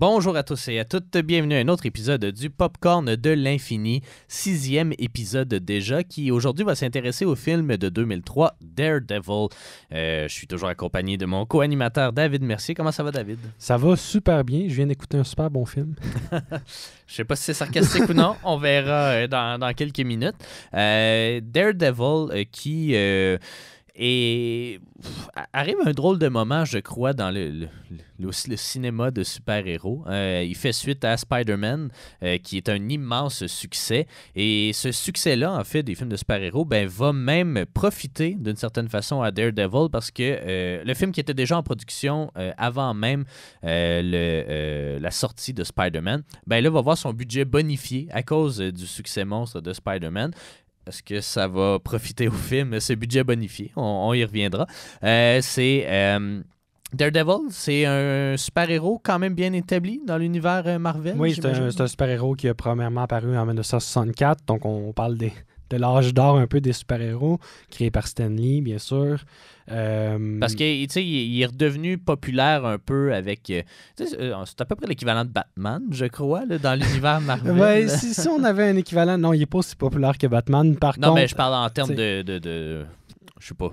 Bonjour à tous et à toutes, bienvenue à un autre épisode du Popcorn de l'Infini, 6e épisode déjà, qui aujourd'hui va s'intéresser au film de 2003, Daredevil. Je suis toujours accompagné de mon co-animateur David Mercier. Comment ça va, David? Ça va super bien, je viens d'écouter un super bon film. Je sais pas si c'est sarcastique ou non, on verra dans quelques minutes. Daredevil qui... arrive un drôle de moment, je crois, dans le cinéma de super-héros. Il fait suite à Spider-Man, qui est un immense succès. Et ce succès-là, en fait, des films de super-héros, va même profiter d'une certaine façon à Daredevil parce que le film qui était déjà en production avant même la sortie de Spider-Man, là, va voir son budget bonifié à cause du succès monstre de Spider-Man. Est-ce que ça va profiter au film, ce budget bonifié? On y reviendra. Daredevil, c'est un super-héros quand même bien établi dans l'univers Marvel. Oui, c'est un super-héros qui a premièrement apparu en 1964. Donc, on parle de l'âge d'or un peu des super-héros, créé par Stan Lee, bien sûr. Parce qu'il est redevenu populaire un peu avec... c'est à peu près l'équivalent de Batman, je crois, là, dans l'univers Marvel. Ouais, si on avait un équivalent... Non, il n'est pas aussi populaire que Batman. Par contre, mais je parle en termes de je sais pas,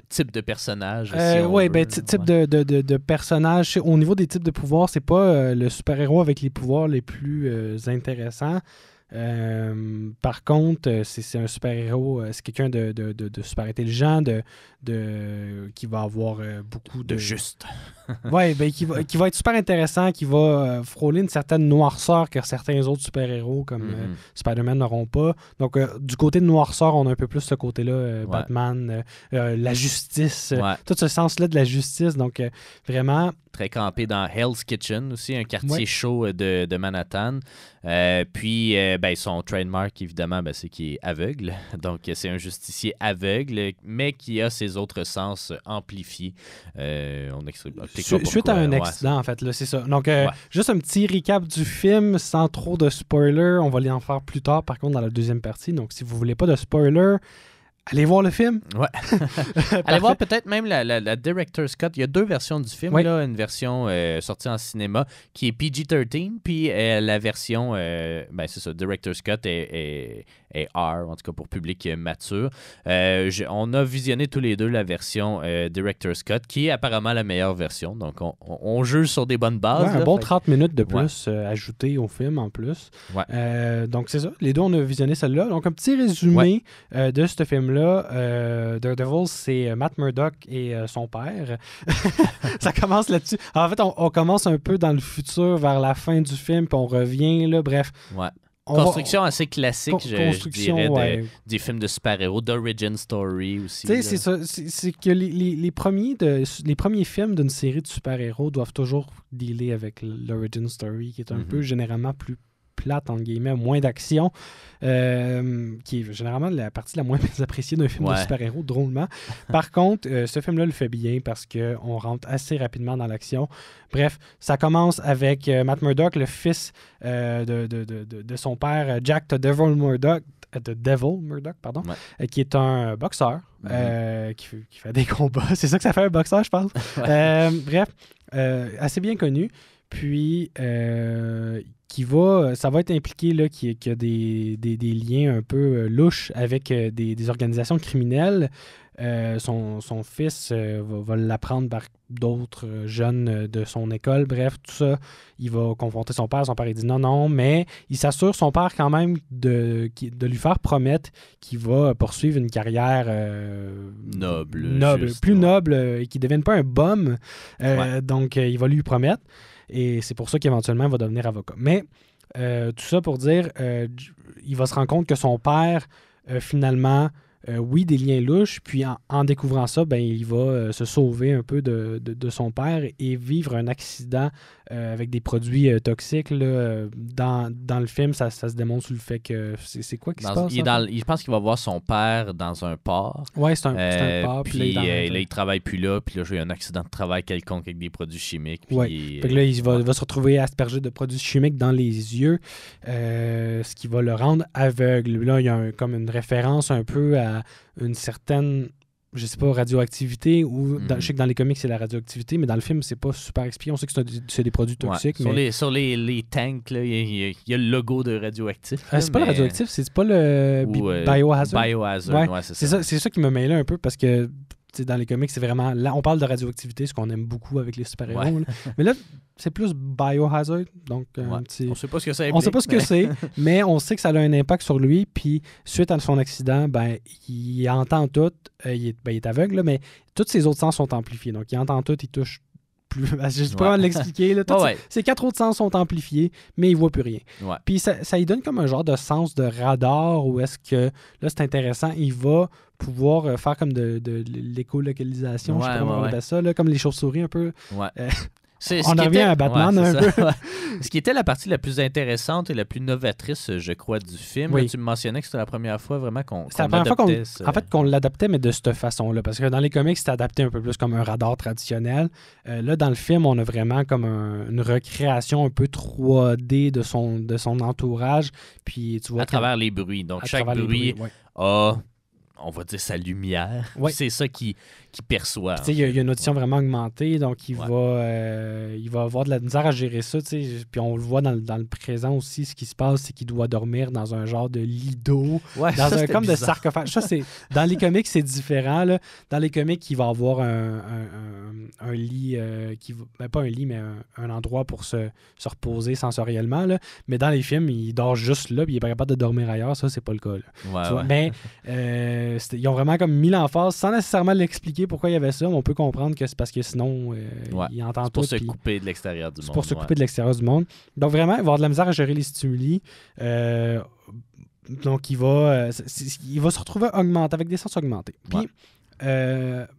type de personnage. Type de personnage. Au niveau des types de pouvoirs, c'est pas le super-héros avec les pouvoirs les plus intéressants. Par contre, c'est un super-héros, c'est quelqu'un de super intelligent, qui va avoir beaucoup de... juste. qui va être super intéressant, qui va frôler une certaine noirceur que certains autres super-héros comme Spider-Man n'auront pas. Donc, du côté de noirceur, on a un peu plus ce côté-là, Batman, la justice, tout ce sens-là de la justice. Donc, vraiment... Très campé dans Hell's Kitchen aussi, un quartier chaud de Manhattan. Puis, son trademark, évidemment, c'est qu'il est aveugle. Donc, c'est un justicier aveugle, mais qui a ses autres sens amplifiés. Suite à un accident, en fait, là, c'est ça. Donc, juste un petit recap du film, sans trop de spoilers. On va en faire plus tard, par contre, dans la deuxième partie. Donc, si vous voulez pas de spoilers, allez voir le film. Ouais. Allez voir peut-être même la Director's Cut. Il y a deux versions du film. Là, une version sortie en cinéma qui est PG-13, puis la version, c'est ça, Director's Cut est R, en tout cas pour public mature. On a visionné tous les deux la version Director's Cut, qui est apparemment la meilleure version. Donc, on juge sur des bonnes bases. Un bon 30 minutes de plus ajouté au film en plus. Ouais. Donc, c'est ça. Les deux, on a visionné celle-là. Donc, un petit résumé de ce film-là. Daredevil, c'est Matt Murdock et son père. Ça commence là-dessus. En fait, on commence un peu dans le futur, vers la fin du film, puis on revient, là, bref. Ouais. Construction assez classique, je dirais, des films de super-héros, d'origin story aussi. Tu sais, c'est ça. C'est que les premiers films d'une série de super-héros doivent toujours dealer avec l'origin story, qui est un peu généralement plus plate, entre guillemets, moins d'action, qui est généralement la partie la moins appréciée d'un film de super-héros, drôlement. Par contre, ce film-là le fait bien parce qu'on rentre assez rapidement dans l'action. Bref, ça commence avec Matt Murdock, le fils de son père, Jack the Devil Murdock, qui est un boxeur qui fait des combats. C'est ça que ça fait un boxeur, je pense. Bref, assez bien connu. Puis, ça va être impliqué là, qu'il y a des liens un peu louches avec des organisations criminelles. Son fils va l'apprendre par d'autres jeunes de son école. Bref, tout ça, il va confronter son père. Son père, il dit non, mais il s'assure, son père, quand même, de lui faire promettre qu'il va poursuivre une carrière noble et qu'il ne devienne pas un bum. Donc, il va lui promettre. Et c'est pour ça qu'éventuellement, il va devenir avocat. Mais tout ça pour dire, il va se rendre compte que son père, finalement, des liens louches, puis en découvrant ça, il va se sauver un peu de son père et vivre un accident avec des produits toxiques. Là, dans le film, ça se démontre sur le fait que... C'est quoi qui se passe? Il pense qu'il va voir son père dans un port. Oui, c'est un port. Puis là, il travaille plus là, puis là, il y a un accident de travail quelconque avec des produits chimiques. Oui, là, il va se retrouver aspergé de produits chimiques dans les yeux, ce qui va le rendre aveugle. Là, il y a comme une référence un peu à une certaine je sais pas, radioactivité, ou je sais que dans les comics, c'est la radioactivité, mais dans le film, c'est pas super expliqué. On sait que c'est des produits toxiques. Ouais. Sur les tanks, il y a le logo de radioactif. C'est pas le radioactif, c'est pas le biohazard. Biohazard, ouais, c'est ça. C'est ça qui me mêlait un peu parce que dans les comics, c'est vraiment... Là, on parle de radioactivité, ce qu'on aime beaucoup avec les super-héros. Ouais. Là. Mais là, c'est plus biohazard. Donc, on sait pas ce que ça implique. On sait pas ce que c'est, mais on sait que ça a un impact sur lui. Puis, suite à son accident, il entend tout. Il est aveugle, là, mais tous ses autres sens sont amplifiés. Donc, il entend tout, il touche plus. Je sais pas comment l'expliquer. Là. Ses 4 autres sens sont amplifiés, mais il voit plus rien. Ouais. Puis, ça lui donne comme un genre de sens de radar où est-ce que, là, c'est intéressant, il va pouvoir faire comme de l'écolocalisation, je sais pas comment on appelle ça, là, comme les chauves-souris un peu. Ouais. On en revient à Batman un peu. Ce qui était la partie la plus intéressante et la plus novatrice, je crois, du film. Oui. Là, tu me mentionnais que c'était la première fois vraiment qu'on adaptait. En fait, qu'on l'adaptait, mais de cette façon-là. Parce que dans les comics, c'était adapté un peu plus comme un radar traditionnel. Là, dans le film, on a vraiment comme une recréation un peu 3D de son entourage. Puis, tu vois, à travers les bruits. Donc, chaque bruit a... on va dire sa lumière. Ouais. C'est ça qui perçoit. Il y a une audition vraiment augmentée, donc il va avoir de la misère à gérer ça. Puis on le voit dans le présent aussi, ce qui se passe, c'est qu'il doit dormir dans un genre de lit d'eau, dans un comme de sarcophage. Ça, dans les comics, c'est différent. Là. Dans les comics, il va avoir un lit, pas un lit, mais un endroit pour se reposer sensoriellement. Là. Mais dans les films, il dort juste là, puis il n'est pas capable de dormir ailleurs. Ça, c'est pas le cas. Là. Mais ils ont vraiment comme mis l'emphase sans nécessairement l'expliquer pourquoi il y avait ça. On peut comprendre que c'est parce que sinon, il entend tout. C'est pour se couper de l'extérieur du monde. C'est pour se couper de l'extérieur du monde. Donc vraiment, il va avoir de la misère à gérer les stimuli. Donc il va se retrouver augmenté, avec des sens augmentés. Puis,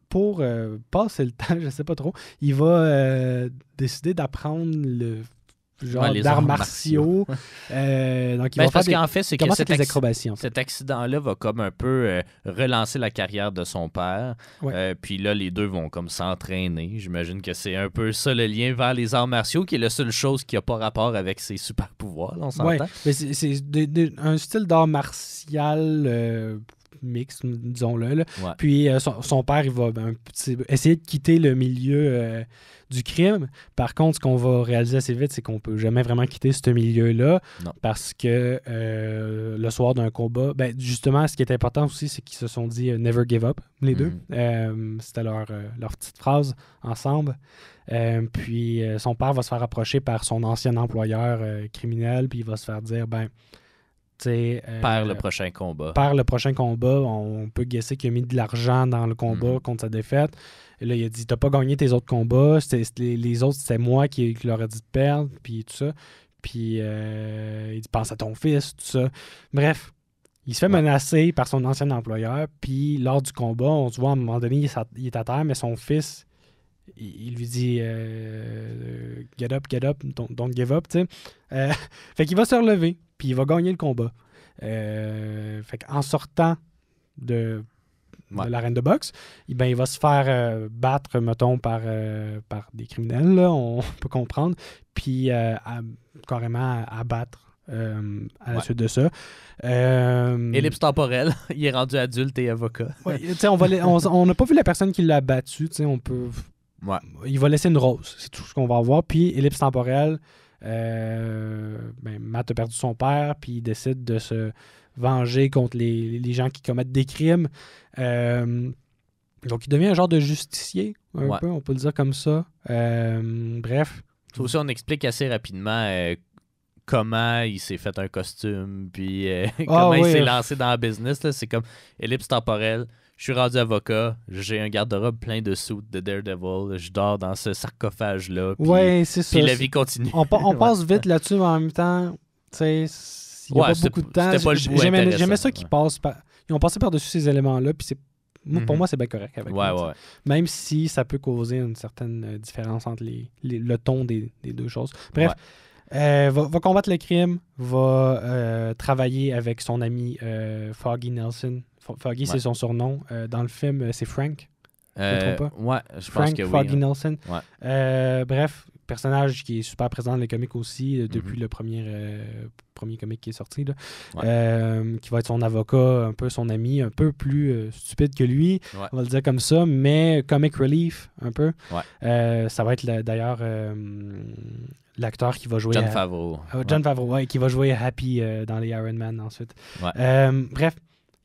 pour passer le temps, je sais pas trop, il va décider d'apprendre le... genre d'arts martiaux. Donc il va parce qu'en fait, c'est que cet accident-là va comme un peu relancer la carrière de son père. Ouais. Puis là, les deux vont comme s'entraîner. J'imagine que c'est un peu ça le lien vers les arts martiaux, qui est la seule chose qui n'a pas rapport avec ses super pouvoirs. Là, on s'entend. Ouais. Mais c'est un style d'art martial mixte, disons-le. Là. Ouais. Puis son père, il va essayer de quitter le milieu du crime. Par contre, ce qu'on va réaliser assez vite, c'est qu'on ne peut jamais vraiment quitter ce milieu-là. Non. Parce que le soir d'un combat, justement, ce qui est important aussi, c'est qu'ils se sont dit never give up, les deux. C'était leur petite phrase ensemble. Puis son père va se faire approcher par son ancien employeur criminel, puis il va se faire dire, perd le prochain combat. On peut guesser qu'il a mis de l'argent dans le combat contre sa défaite. Et là, il a dit, t'as pas gagné tes autres combats. Les autres, c'était moi qui leur ai dit de perdre, puis tout ça. Puis il dit, pense à ton fils, tout ça. Bref, il se fait menacer par son ancien employeur. Puis lors du combat, on se voit à un moment donné, il est à terre, mais son fils, il lui dit get up, don't give up, tu sais. Fait qu'il va se relever, puis il va gagner le combat. Fait qu'en sortant de l'arène de boxe, il va se faire battre, mettons, par des criminels, là, on peut comprendre, puis carrément abattre à la suite de ça. Ellipse temporelle, il est rendu adulte et avocat. On n'a pas vu la personne qui l'a battu, on peut... Ouais. Il va laisser une rose, c'est tout ce qu'on va avoir. Puis, ellipse temporelle, Matt a perdu son père, puis il décide de se venger contre les gens qui commettent des crimes. Donc, il devient un genre de justicier, un peu, on peut le dire comme ça. Bref. Ça aussi, on explique assez rapidement comment il s'est fait un costume, puis comment il s'est lancé dans le business. Là. C'est comme ellipse temporelle. Je suis rendu avocat, j'ai un garde-robe plein de suits de Daredevil, je dors dans ce sarcophage-là, c'est ça. Puis la vie continue. On passe vite là-dessus, mais en même temps, il n'y a pas beaucoup de temps. J'aimais ça qu'ils passent ils ont passé par-dessus ces éléments-là, puis pour moi, c'est bien correct avec moi. Même si ça peut causer une certaine différence entre le ton des deux choses. Bref, va combattre le crime, va travailler avec son ami Foggy Nelson. Foggy, c'est son surnom. Dans le film, c'est Frank. Je me trompe pas. Ouais, je pense que Foggy oui. Nelson. Ouais. Bref, personnage qui est super présent dans les comics aussi, depuis le premier comic qui est sorti, là, qui va être son avocat, un peu son ami, un peu plus stupide que lui, on va le dire comme ça, mais comic relief, un peu. Ça va être d'ailleurs l'acteur qui va jouer... Jon Favreau. Jon Favreau, qui va jouer Happy dans les Iron Man ensuite. Bref,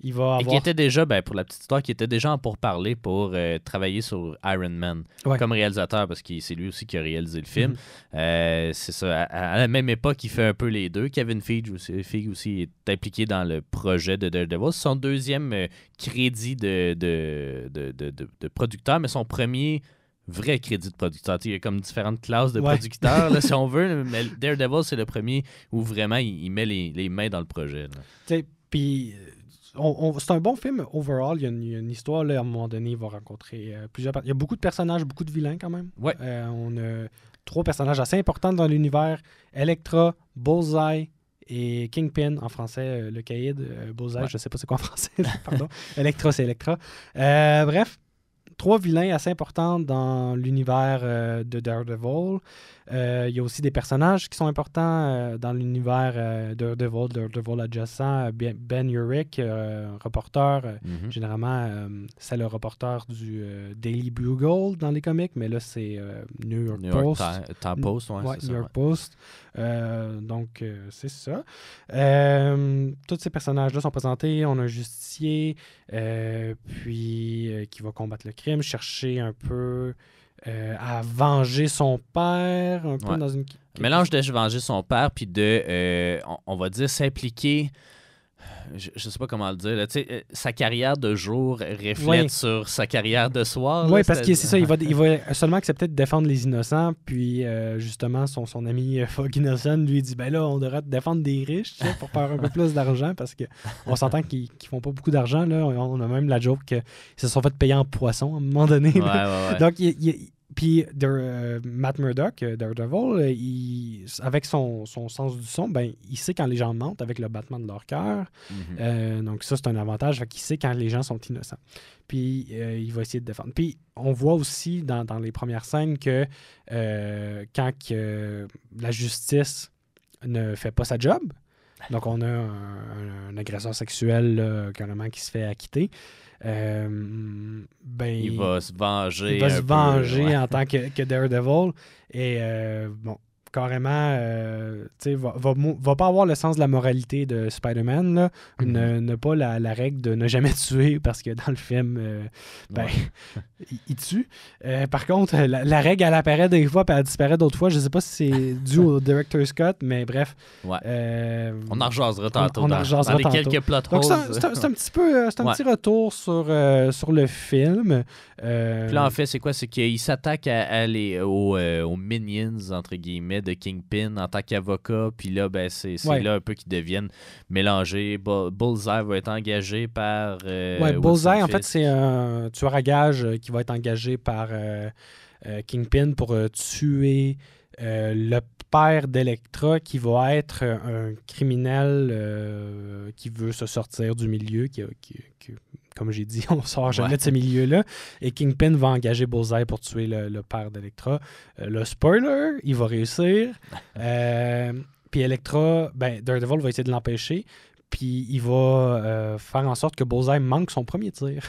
il va avoir... Et qui était déjà, pour la petite histoire, qui était déjà en pourparlers pour travailler sur Iron Man comme réalisateur, parce que c'est lui aussi qui a réalisé le film. C'est ça. À la même époque, il fait un peu les deux. Kevin Feige aussi est impliqué dans le projet de Daredevil. C'est son deuxième crédit de producteur, mais son premier vrai crédit de producteur. Il y a comme différentes classes de producteurs, là, si on veut, mais Daredevil, c'est le premier où vraiment il met les mains dans le projet. Puis... c'est un bon film overall. Il y a une histoire, là, à un moment donné, il va rencontrer plusieurs... Il y a beaucoup de personnages, beaucoup de vilains quand même. On a 3 personnages assez importants dans l'univers. Elektra, Bullseye et Kingpin, en français, le caïd. Bullseye, je sais pas c'est quoi en français, pardon. Elektra, c'est Elektra. Bref, 3 vilains assez importants dans l'univers de Daredevil. Il y a aussi des personnages qui sont importants dans l'univers de Daredevil adjacent. Ben Urich, reporter. Généralement, c'est le reporter du Daily Bugle dans les comics, mais là, c'est New York Post. Post, New York Post. Donc, c'est ça. Tous ces personnages-là sont présentés. On a un justicier, puis qui va combattre le crime, chercher un peu... à venger son père, un peu dans une... Mélange de venger son père, puis de, on va dire, s'impliquer, je sais pas comment le dire, là, sa carrière de jour reflète sur sa carrière de soir. Oui, parce que c'est ça, il va seulement accepter de défendre les innocents, puis justement, son ami Foggy Nelson lui dit, là, on devrait défendre des riches, pour faire un peu plus d'argent, parce qu'on s'entend qu'ils font pas beaucoup d'argent, là. On a même la joke qu'ils se sont fait payer en poisson à un moment donné. Donc, puis Matt Murdock, Daredevil, avec son sens du son, il sait quand les gens mentent avec le battement de leur cœur. Donc ça, c'est un avantage. Fait qu'il sait quand les gens sont innocents. Puis il va essayer de défendre. Puis on voit aussi dans les premières scènes que quand la justice ne fait pas sa job, donc on a un agresseur sexuel là, carrément qui se fait acquitter. Il va se venger. Il va se venger en tant que Daredevil. Et carrément, va pas avoir le sens de la moralité de Spider-Man. Là. Ne pas la règle de ne jamais tuer parce que dans le film, il tue. Par contre, la règle, elle apparaît des fois puis elle disparaît d'autres fois. Je sais pas si c'est dû au Director's Cut, mais bref. On en rejasera tantôt. Dans les quelques plot holes. Donc, c'est un petit peu... C'est un petit retour sur le film. Puis là, en fait, c'est quoi? C'est qu'il s'attaque aux minions, entre guillemets, de Kingpin en tant qu'avocat, puis là, c'est là un peu qu'ils deviennent mélangés. Bullseye va être engagé par... Bullseye, en fait, c'est un tueur à gages qui va être engagé par Kingpin pour tuer le père d'Elektra, qui va être un criminel qui veut se sortir du milieu, qui comme j'ai dit, on sort jamais de ce milieu-là. Et Kingpin va engager Bullseye pour tuer le père d'Elektra. Le spoiler, il va réussir. Puis Elektra, Daredevil va essayer de l'empêcher. Puis il va faire en sorte que Bullseye manque son premier tir.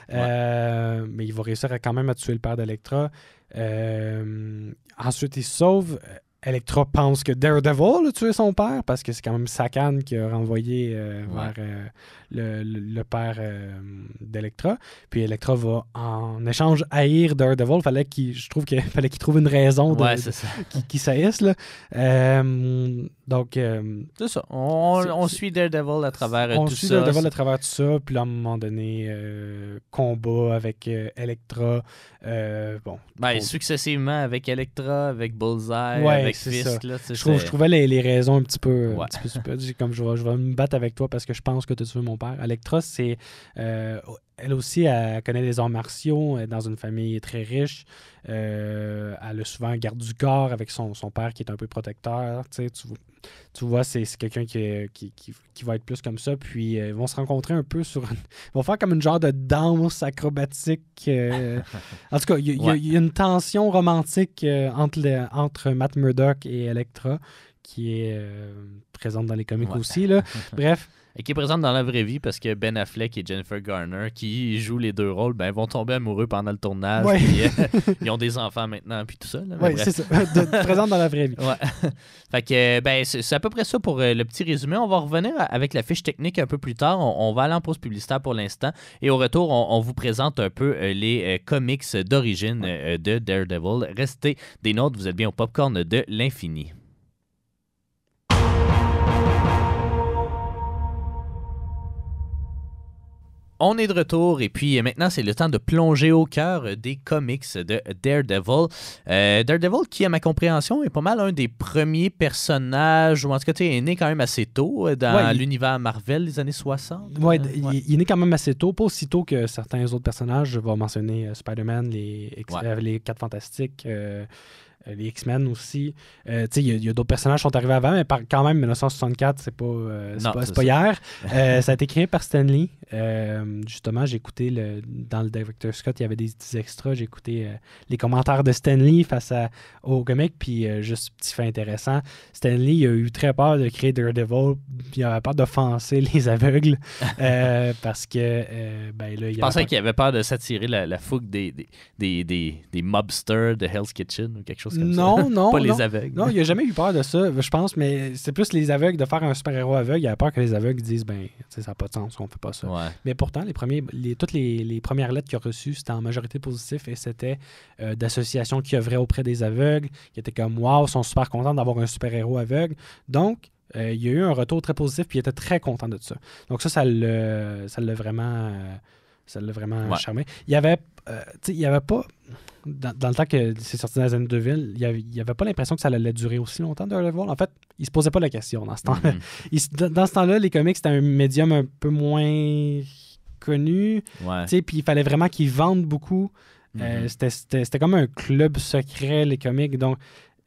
Mais il va réussir quand même à tuer le père d'Elektra. Ensuite, il se sauve. Elektra pense que Daredevil a tué son père parce que c'est quand même Sakan qui a renvoyé vers le père d'Elektra. Puis Elektra va en échange haïr Daredevil. Je trouve qu'il fallait qu'il trouve une raison qu'il saillisse. Donc, c'est ça. On suit Daredevil à travers tout ça. On suit Daredevil à travers tout ça. Puis là, à un moment donné, combat avec Elektra. Successivement avec Elektra, avec Bullseye, avec Fist. Là, je trouvais les raisons un petit peu stupides. Comme je vais me battre avec toi parce que je pense que tu as tué mon père. Elektra, c'est... elle aussi, elle connaît les arts martiaux, elle est dans une famille très riche. Elle a souvent un garde du corps avec son père qui est un peu protecteur. tu vois, c'est quelqu'un qui va être plus comme ça. Puis ils vont se rencontrer un peu ils vont faire comme une genre de danse acrobatique. En tout cas, il y a une tension romantique entre Matt Murdock et Elektra qui est présente dans les comics aussi. Là. Bref. Et qui est présente dans la vraie vie parce que Ben Affleck et Jennifer Garner, qui jouent les deux rôles, vont tomber amoureux pendant le tournage. Ouais. Puis, ils ont des enfants maintenant, puis tout ça. Oui, c'est ça. Présente dans la vraie vie. Ouais. Fait que, c'est à peu près ça pour le petit résumé. On va revenir avec la fiche technique un peu plus tard. On va aller en pause publicitaire pour l'instant. Et au retour, on vous présente un peu les comics d'origine de Daredevil. Restez des nôtres, vous êtes bien au popcorn de l'infini. On est de retour et puis maintenant c'est le temps de plonger au cœur des comics de Daredevil. Daredevil qui, à ma compréhension, est pas mal un des premiers personnages, ou en tout cas est né quand même assez tôt dans l'univers Marvel des années 60. Oui, il est né quand même assez tôt, pas aussi tôt que certains autres personnages. Je vais mentionner Spider-Man, les 4 Fantastiques, les X-Men aussi. Il y a d'autres personnages qui sont arrivés avant, mais quand même, 1964, c'est pas hier. Ça a été créé par Stan Lee. Justement, j'ai écouté dans le Director's Cut, il y avait des petits extras. J'ai écouté les commentaires de Stan Lee face au comic, puis juste petit fait intéressant. Stan Lee a eu très peur de créer Daredevil, puis il avait peur d'offenser les aveugles, parce que je pensais qu'il avait peur de s'attirer la fougue des mobsters de Hell's Kitchen ou quelque chose comme ça. Non, pas les aveugles. Non, il n'a jamais eu peur de ça, je pense, mais c'est plus les aveugles, de faire un super-héros aveugle. Il avait peur que les aveugles disent, ça n'a pas de sens, on fait pas ça. Ouais. Mais pourtant, toutes les premières lettres qu'il a reçues, c'était en majorité positif, et c'était d'associations qui œuvraient auprès des aveugles, qui étaient comme, wow, ils sont super contents d'avoir un super-héros aveugle. Donc, il y a eu un retour très positif, puis il était très content de ça. Donc ça l'a vraiment... charmé. Il y avait pas... Dans le temps que c'est sorti dans les années 2000, il n'y avait pas l'impression que ça allait durer aussi longtemps, Daredevil. En fait, il ne se posait pas la question dans ce temps-là. Dans ce temps-là, les comics, c'était un médium un peu moins connu. Puis il fallait vraiment qu'ils vendent beaucoup. C'était comme un club secret, les comics. Donc,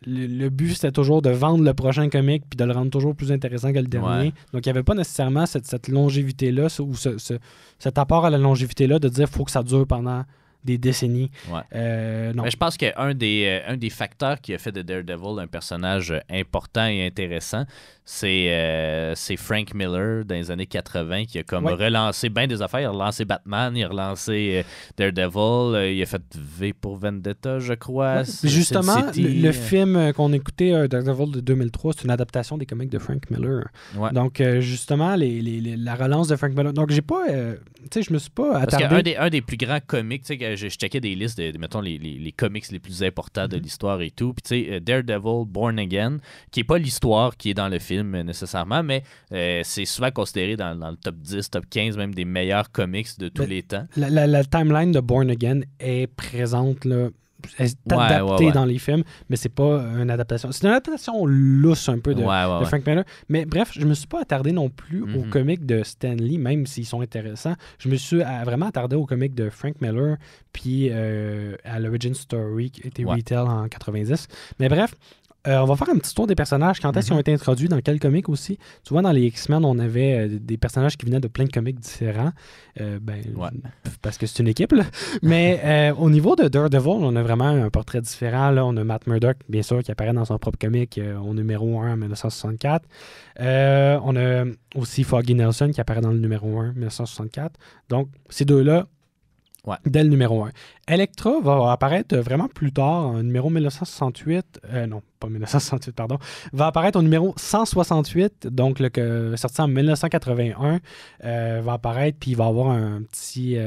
le but, c'était toujours de vendre le prochain comic puis de le rendre toujours plus intéressant que le dernier. Ouais. Donc, il n'y avait pas nécessairement cette longévité-là ou cet apport à la longévité-là de dire qu'il faut que ça dure pendant des décennies. Ouais. Non. Mais je pense qu'un des facteurs qui a fait de Daredevil un personnage important et intéressant, c'est Frank Miller dans les années 80 qui a comme relancé bien des affaires. Il a relancé Batman, il a relancé Daredevil, il a fait V pour Vendetta, je crois. Justement, le film qu'on écoutait, Daredevil de 2003, c'est une adaptation des comics de Frank Miller. Ouais. Donc, justement, la relance de Frank Miller. Donc, j'ai pas... je me suis pas attardé... Parce qu'un des plus grands comics, je checkais des listes de mettons, les comics les plus importants de l'histoire et tout. Puis, tu sais, Daredevil, Born Again, qui n'est pas l'histoire qui est dans le film nécessairement, mais c'est souvent considéré dans le top 10, top 15, même des meilleurs comics de tous les temps. La timeline de Born Again est présente, là. Elle est adaptée dans les films, mais c'est pas une adaptation. C'est une adaptation lousse un peu de Frank Miller. Mais bref, je me suis pas attardé non plus aux comics de Stan Lee, même s'ils sont intéressants. Je me suis vraiment attardé aux comics de Frank Miller, puis à l'Origin Story qui a été retail en 90. Mais bref, on va faire un petit tour des personnages. Quand est-ce qu'ils ont été introduits, dans quel comic aussi? Tu vois, dans les X-Men, on avait des personnages qui venaient de plein de comics différents. Parce que c'est une équipe, là. Mais au niveau de Daredevil, on a vraiment un portrait différent. Là. On a Matt Murdock, bien sûr, qui apparaît dans son propre comic au numéro 1 en 1964. On a aussi Foggy Nelson qui apparaît dans le numéro 1 en 1964. Donc, ces deux-là, dès le numéro 1. Elektra va apparaître vraiment plus tard, en numéro 1968. Non, pas 1968, pardon. Va apparaître au numéro 168, donc sorti en 1981. Va apparaître, puis il va avoir un petit...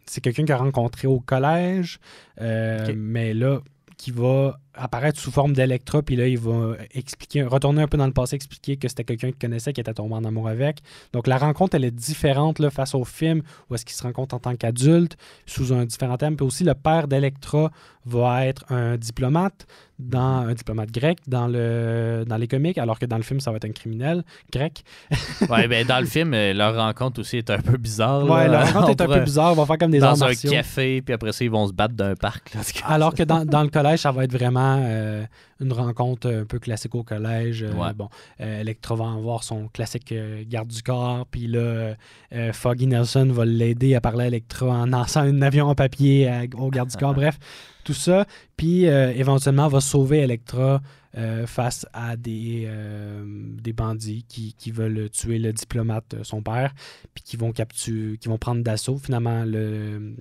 c'est quelqu'un qu'il a rencontré au collège, mais là, qui va apparaître sous forme d'Elektra, puis là, il va retourner un peu dans le passé, expliquer que c'était quelqu'un qu'il connaissait, qui était tombé en amour avec. Donc, la rencontre, elle est différente là, face au film, où est-ce qu'il se rencontre en tant qu'adulte, sous un différent thème. Puis aussi, le père d'Elektra va être un diplomate grec dans les comics, alors que dans le film, ça va être un criminel grec. Dans le film, leur rencontre aussi est un peu bizarre. Oui, leur rencontre est un peu bizarre. Ils vont faire comme des arts martiaux. Dans un café, puis après ça, ils vont se battre d'un parc. Là. Alors que dans le collège, ça va être vraiment évidemment, une rencontre un peu classique au collège. Electra va avoir son classique garde du corps. Puis là, Foggy Nelson va l'aider à parler à Electra en lançant un avion en papier au garde du corps. Bref, tout ça. Puis éventuellement, va sauver Electra face à des bandits qui veulent tuer le diplomate, son père, puis qui vont prendre d'assaut. Finalement, le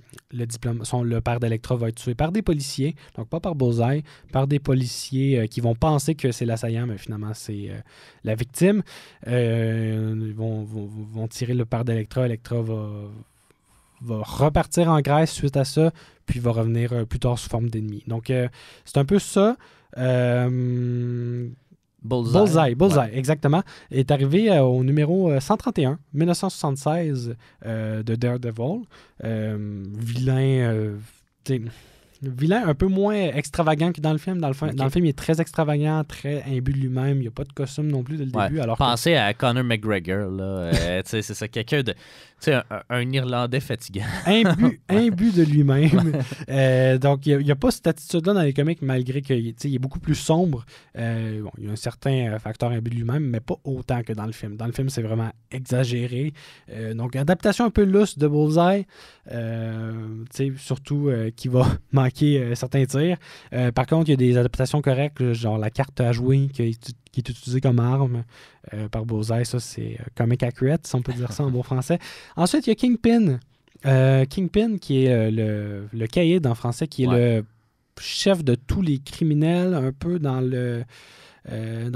père d'Electra va être tué par des policiers, donc pas par Bullseye, par des policiers qui vont penser que c'est l'assaillant, mais finalement, c'est la victime. Ils vont tirer le père d'Electra. Electra va repartir en Grèce suite à ça, puis va revenir plus tard sous forme d'ennemi. Donc, c'est un peu ça. Bullseye, exactement, est arrivé au numéro 131, 1976 de Daredevil. Vilain un peu moins extravagant que dans le film. Dans le film, il est très extravagant, très imbu de lui-même. Il n'y a pas de costume non plus dès le début. Alors pensez à Conor McGregor. Là. C'est ça, quelqu'un de... Un Irlandais fatigant. imbu de lui-même. Donc, il n'y a pas cette attitude-là dans les comics, malgré qu'il est beaucoup plus sombre. Il y a un certain facteur imbu de lui-même, mais pas autant que dans le film. Dans le film, c'est vraiment exagéré. Donc, adaptation un peu lousse de Bullseye. Surtout qui va manquer certains tirs. Par contre, il y a des adaptations correctes, genre la carte à jouer qui est utilisée comme arme par Bullseye. Ça, c'est comic accurate, si on peut dire ça en bon français. Ensuite, il y a Kingpin. Kingpin, qui est le caïd en français, qui est le chef de tous les criminels, un peu dans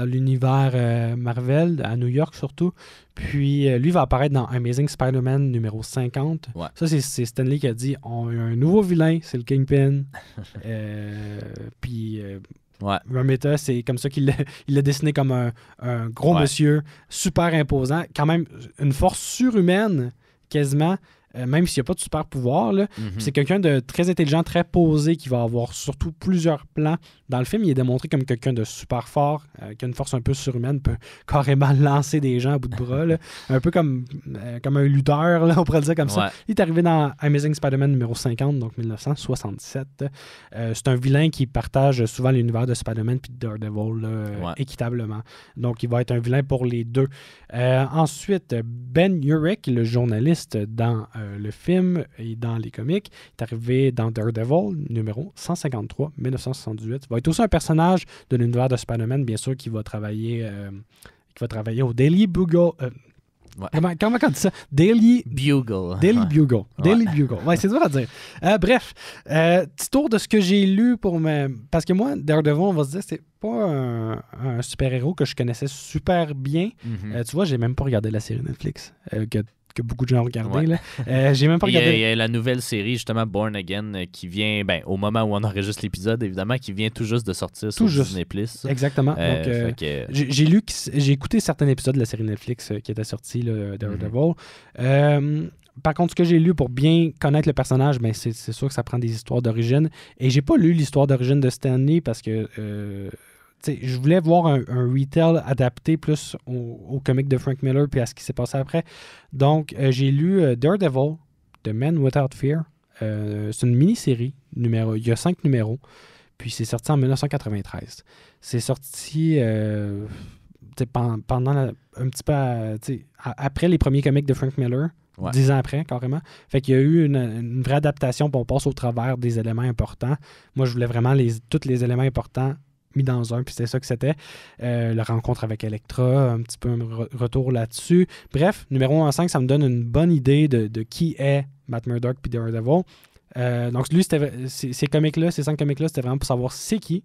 l'univers Marvel, à New York surtout. Puis, lui va apparaître dans Amazing Spider-Man numéro 50. Ouais. Ça, c'est Stan Lee qui a dit on a un nouveau vilain, c'est le Kingpin. Puis... Romita, c'est comme ça qu'il l'a dessiné comme un gros monsieur super imposant, quand même une force surhumaine quasiment, même s'il n'y a pas de super pouvoir. C'est quelqu'un de très intelligent, très posé, qui va avoir surtout plusieurs plans. Dans le film, il est démontré comme quelqu'un de super fort, qui a une force un peu surhumaine, peut carrément lancer des gens à bout de bras. Un peu comme un lutteur, on pourrait le dire comme ça. Il est arrivé dans Amazing Spider-Man numéro 50, donc 1977. C'est un vilain qui partage souvent l'univers de Spider-Man puis de Daredevil équitablement. Donc, il va être un vilain pour les deux. Ensuite, Ben Urich, le journaliste dans le film et dans les comics, est arrivé dans Daredevil numéro 153, 1978. Il va être aussi un personnage de l'univers de Spider-Man, bien sûr, qui va travailler au Daily Bugle. Comment on dit ça? Daily Bugle. Daily Bugle. Daily Bugle. Ouais, c'est dur à dire. Bref, petit tour de ce que j'ai lu parce que moi, Daredevil, on va se dire, c'est pas un super-héros que je connaissais super bien. Tu vois, j'ai même pas regardé la série Netflix que beaucoup de gens ont regardé. Là. J'ai même pas regardé. Il y a la nouvelle série, justement, Born Again, qui vient, au moment où on enregistre l'épisode, évidemment, qui vient tout juste de sortir sur Disney+. Exactement. Donc, j'ai écouté certains épisodes de la série Netflix qui était sortie, Daredevil. Par contre, ce que j'ai lu pour bien connaître le personnage, c'est sûr que ça prend des histoires d'origine. Et j'ai pas lu l'histoire d'origine de Stan Lee parce que je voulais voir un retail adapté plus au comic de Frank Miller puis à ce qui s'est passé après. Donc, j'ai lu Daredevil, The Man Without Fear. C'est une mini-série. Il y a 5 numéros. Puis, c'est sorti en 1993. C'est sorti pendant un petit peu après les premiers comics de Frank Miller. 10 ans après, carrément. Fait qu'il y a eu une vraie adaptation, puis on passe au travers des éléments importants. Moi, je voulais vraiment tous les éléments importants mis dans un, puis c'est ça que c'était. La rencontre avec Electra, un petit peu un retour là-dessus. Bref, numéro 1 à 5, ça me donne une bonne idée de qui est Matt Murdock puis Daredevil. Donc lui, ces 5 comics-là, c'était vraiment pour savoir c'est qui.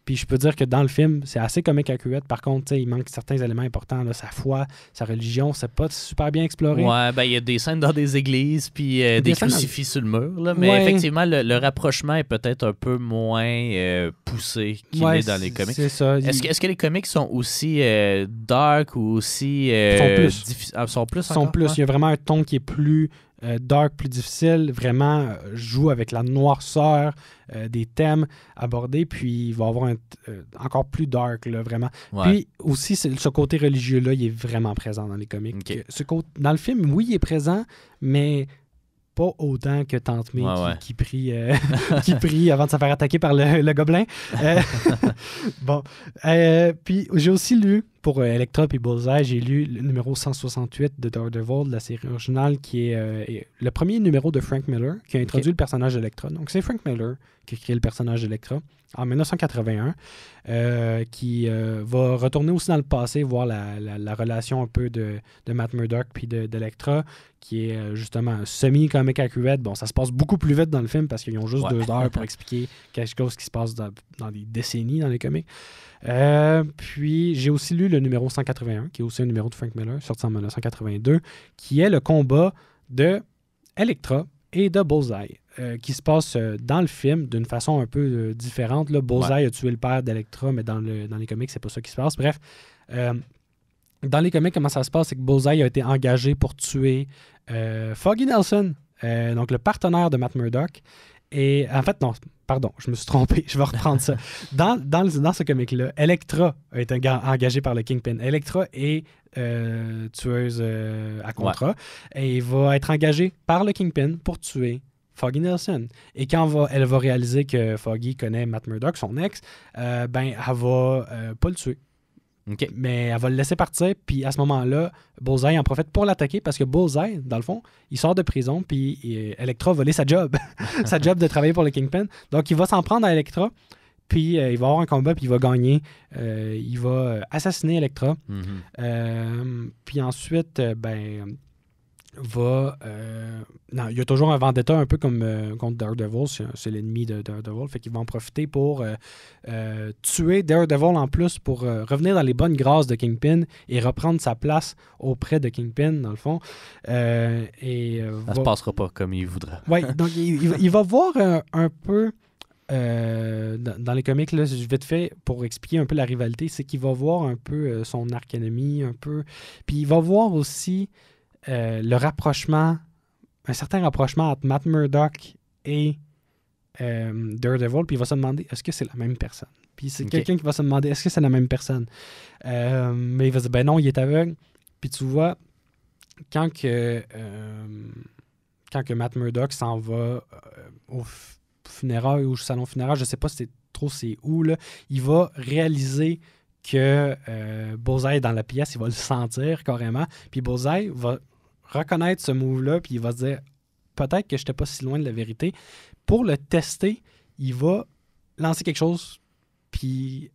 Puis je peux dire que dans le film, c'est assez comic accurate. Par contre, il manque certains éléments importants. Là, sa foi, sa religion, c'est pas super bien exploré. Ouais, il y a des scènes dans des églises, puis des crucifix sur le mur. Là, mais effectivement, le rapprochement est peut-être un peu moins poussé qu'il est dans les comics. C'est ça. Est-ce que les comics sont aussi dark ou aussi... sont plus. Il y a vraiment un ton qui est plus... dark, plus difficile, vraiment joue avec la noirceur des thèmes abordés, puis il va avoir encore plus dark, là, vraiment. Puis aussi, ce côté religieux-là, il est vraiment présent dans les comics. Dans le film, oui, il est présent, mais pas autant que Tante May Ouais. qui prie qui prie avant de se faire attaquer par le gobelin. Bon. Puis j'ai aussi lu, pour Elektra et Bullseye, j'ai lu le numéro 168 de Daredevil, de la série originale, qui est le premier numéro de Frank Miller, qui a introduit le personnage d'Elektra. Donc c'est Frank Miller qui a créé le personnage d'Elektra en 1981, qui va retourner aussi dans le passé, voir la relation un peu de Matt Murdock puis d'Elektra, qui est justement semi-comic accurate. Bon, ça se passe beaucoup plus vite dans le film parce qu'ils ont juste 2 heures pour expliquer quelque chose qui se passe dans des décennies dans les comics. Puis j'ai aussi lu le numéro 181, qui est aussi un numéro de Frank Miller, sorti en 1982, qui est le combat de Elektra et de Bullseye, qui se passe dans le film d'une façon un peu différente. Là, Bullseye a tué le père d'Elektra, mais dans les comics, c'est pas ça qui se passe. Bref, dans les comics, comment ça se passe, c'est que Bullseye a été engagé pour tuer Foggy Nelson, donc le partenaire de Matt Murdock. Et en fait, non, pardon, je me suis trompé, je vais reprendre ça. Dans ce comic-là, Elektra a été engagée par le Kingpin. Elektra est tueuse à contrat et il va être engagé par le Kingpin pour tuer Foggy Nelson. Et quand elle va réaliser que Foggy connaît Matt Murdock, son ex, elle va pas le tuer. Okay. Mais elle va le laisser partir, puis à ce moment-là, Bullseye en profite pour l'attaquer parce que Bullseye, dans le fond, il sort de prison, puis Elektra a volé sa job. Sa job de travailler pour le Kingpin. Donc, il va s'en prendre à Elektra, puis il va avoir un combat, puis il va gagner. Il va assassiner Elektra. Puis ensuite, il y a toujours un vendetta un peu comme contre Daredevil, c'est l'ennemi de Daredevil, fait qu'il va en profiter pour tuer Daredevil en plus pour revenir dans les bonnes grâces de Kingpin et reprendre sa place auprès de Kingpin dans le fond. Ça se passera pas comme il voudra. Oui, donc il va voir un peu dans les comics, là, vite fait, pour expliquer un peu la rivalité, c'est qu'il va voir un peu son arc-ennemi, un peu, puis il va voir aussi le rapprochement, un certain rapprochement entre Matt Murdock et Daredevil, puis il va se demander est-ce que c'est la même personne. Puis c'est quelqu'un qui va se demander est-ce que c'est la même personne. Mais il va se dire ben non, il est aveugle. Puis tu vois, quand que Matt Murdock s'en va au funérailles ou au salon funéraire, je sais pas c'est où, là, il va réaliser que Bullseye est dans la pièce, il va le sentir carrément, puis Bullseye va reconnaître ce move-là, puis il va se dire peut-être que je n'étais pas si loin de la vérité. Pour le tester, il va lancer quelque chose, puis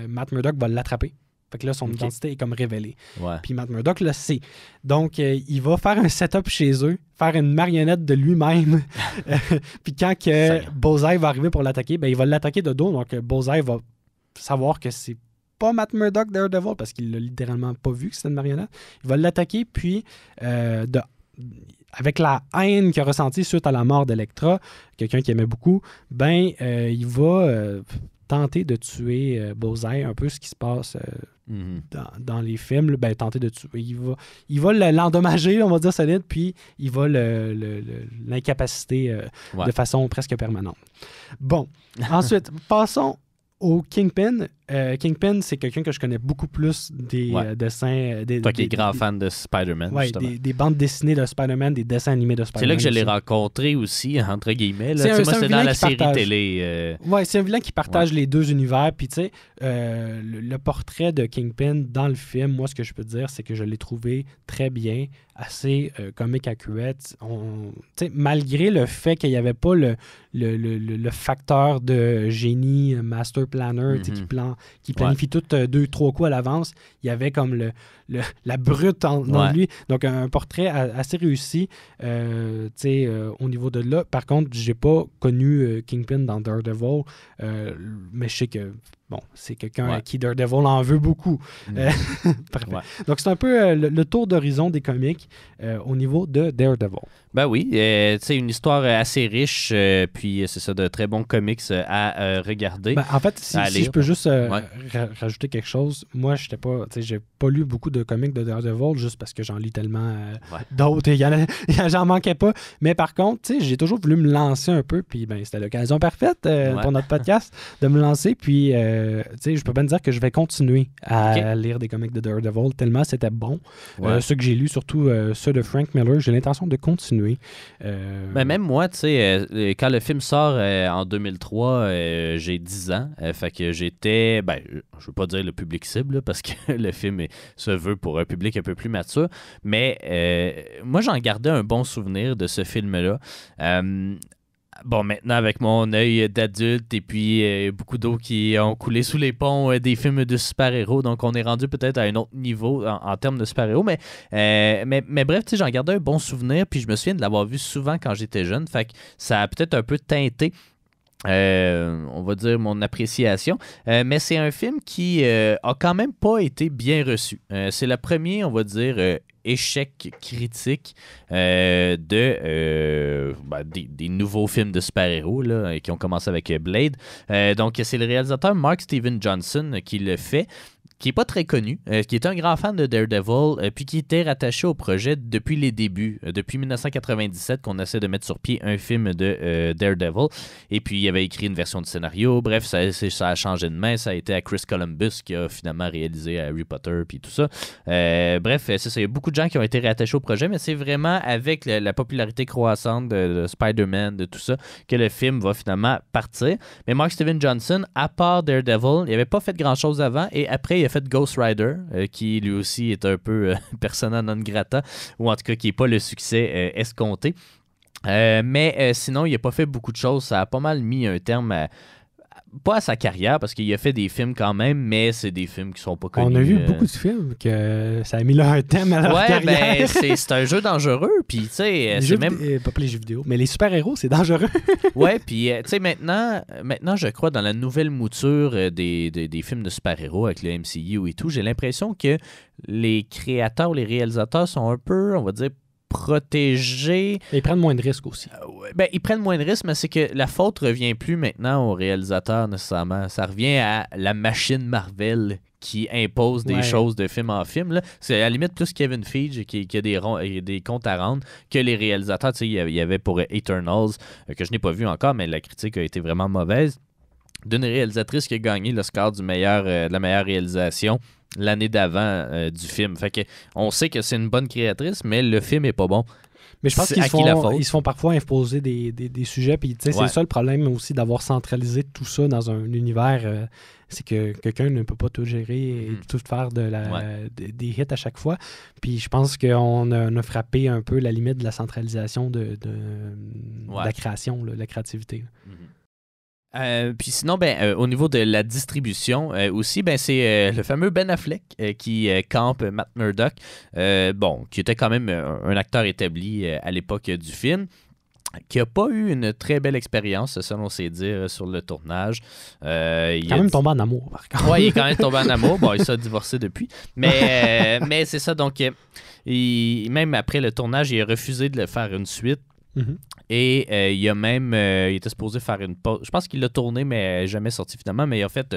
Matt Murdock va l'attraper. Fait que là, son identité est comme révélée. Ouais. Puis Matt Murdock le sait. Donc, il va faire un setup chez eux, faire une marionnette de lui-même. Puis quand que Bullseye va arriver pour l'attaquer, il va l'attaquer de dos. Donc, Bullseye va savoir que c'est pas Matt Murdock Daredevil parce qu'il l'a littéralement pas vu que c'était une marionnette. Il va l'attaquer, puis avec la haine qu'il a ressentie suite à la mort d'Elektra, quelqu'un qui aimait beaucoup, il va tenter de tuer Bullseye, un peu ce qui se passe dans les films. Tenter de tuer. Il va l'endommager, on va dire solide, puis il va l'incapaciter de façon presque permanente. Bon, ensuite, passons au Kingpin. Kingpin, c'est quelqu'un que je connais beaucoup plus des dessins. Toi qui es grand fan de Spider-Man, justement. Des bandes dessinées de Spider-Man, des dessins animés de Spider-Man. C'est là que je l'ai rencontré aussi, entre guillemets. Là. C'est dans la série télé. C'est un vilain qui partage les deux univers. Puis, tu sais, le portrait de Kingpin dans le film, moi, ce que je peux dire, c'est que je l'ai trouvé très bien, assez comic accurate. Malgré le fait qu'il n'y avait pas le facteur de génie, master planner, qui planifie tout 2-3 coups à l'avance, il y avait comme la brute dans lui. Donc, un portrait assez réussi au niveau de là. Par contre, j'ai pas connu Kingpin dans Daredevil, mais je sais que c'est quelqu'un à qui Daredevil en veut beaucoup. Parfait. Donc, c'est un peu le tour d'horizon des comics au niveau de Daredevil. Ben oui, c'est une histoire assez riche, puis c'est ça, de très bons comics à regarder. En fait, si je peux juste rajouter quelque chose, moi, j'ai pas lu beaucoup de comics de Daredevil juste parce que j'en lis tellement d'autres et j'en manquais pas. Mais par contre, j'ai toujours voulu me lancer un peu, puis c'était l'occasion parfaite pour notre podcast de me lancer, puis je peux bien dire que je vais continuer à lire des comics de Daredevil tellement c'était bon. Ceux que j'ai lus, surtout ceux de Frank Miller, j'ai l'intention de continuer. Ben, même moi, tu sais, quand le film sort en 2003, j'ai 10 ans. Fait que j'étais, je veux pas dire le public cible, là, parce que le film se veut pour un public un peu plus mature. Mais moi, j'en gardais un bon souvenir de ce film-là. Bon, maintenant, avec mon œil d'adulte et puis beaucoup d'eau qui ont coulé sous les ponts des films de super-héros, donc on est rendu peut-être à un autre niveau en termes de super-héros, mais bref, tu sais, j'en gardais un bon souvenir, puis je me souviens de l'avoir vu souvent quand j'étais jeune, fait que ça a peut-être un peu teinté on va dire mon appréciation, mais c'est un film qui a quand même pas été bien reçu. C'est le premier, on va dire, échec critique des nouveaux films de super-héros là, qui ont commencé avec Blade. Donc, c'est le réalisateur Mark Steven Johnson qui le fait, qui n'est pas très connu, qui est un grand fan de Daredevil, puis qui était rattaché au projet depuis les débuts, depuis 1997 qu'on essaie de mettre sur pied un film de Daredevil, et puis il avait écrit une version de scénario, bref, ça a changé de main, ça a été à Chris Columbus qui a finalement réalisé Harry Potter, puis tout ça. Bref, c'est ça, il y a beaucoup de gens qui ont été rattachés au projet, mais c'est vraiment avec la popularité croissante de Spider-Man, de tout ça, que le film va finalement partir. Mais Mark Steven Johnson, à part Daredevil, il n'avait pas fait grand-chose avant, et après, il a fait Ghost Rider, qui lui aussi est un peu persona non grata, ou en tout cas qui n'est pas le succès escompté. Mais sinon, il n'a pas fait beaucoup de choses. Ça a pas mal mis un terme pas à sa carrière, parce qu'il a fait des films quand même, mais c'est des films qui sont pas connus. On a vu beaucoup de films que ça a mis là un thème à leur carrière. Ben, c'est un jeu dangereux, puis tu sais, c'est même... Pas les jeux vidéo, mais les super-héros, c'est dangereux. Ouais, puis tu sais, maintenant, je crois, dans la nouvelle mouture des films de super-héros avec le MCU et tout, j'ai l'impression que les créateurs ou les réalisateurs sont un peu, on va dire, protégés. Et ils prennent moins de risques aussi. Ils prennent moins de risques, mais c'est que la faute revient plus maintenant aux réalisateurs nécessairement. Ça revient à la machine Marvel qui impose des choses de film en film. Là. C'est à la limite plus Kevin Feige qui a des comptes à rendre que les réalisateurs. Tu sais, il y avait pour Eternals, que je n'ai pas vu encore, mais la critique a été vraiment mauvaise, d'une réalisatrice qui a gagné l'Oscar de la meilleure réalisation l'année d'avant du film. Fait que on sait que c'est une bonne créatrice, mais le film est pas bon. Mais je pense qu'ils se font parfois imposer des sujets. Puis c'est ça le problème aussi d'avoir centralisé tout ça dans un univers. C'est que quelqu'un ne peut pas tout gérer et tout faire des hits à chaque fois. Puis je pense qu'on a frappé un peu la limite de la centralisation de la création, la créativité. Puis sinon, au niveau de la distribution aussi, c'est le fameux Ben Affleck qui campe Matt Murdock, qui était quand même un acteur établi à l'époque du film, qui n'a pas eu une très belle expérience, selon ses dires, sur le tournage. Il est quand même tombé en amour, par contre. Oui, il est quand même tombé en amour. Bon, il s'est divorcé depuis. Mais c'est ça, donc même après le tournage, il a refusé de le faire une suite. Mm-hmm. Et il a même il était supposé faire une pause. Je pense qu'il l'a tourné, mais jamais sorti finalement. Mais il a fait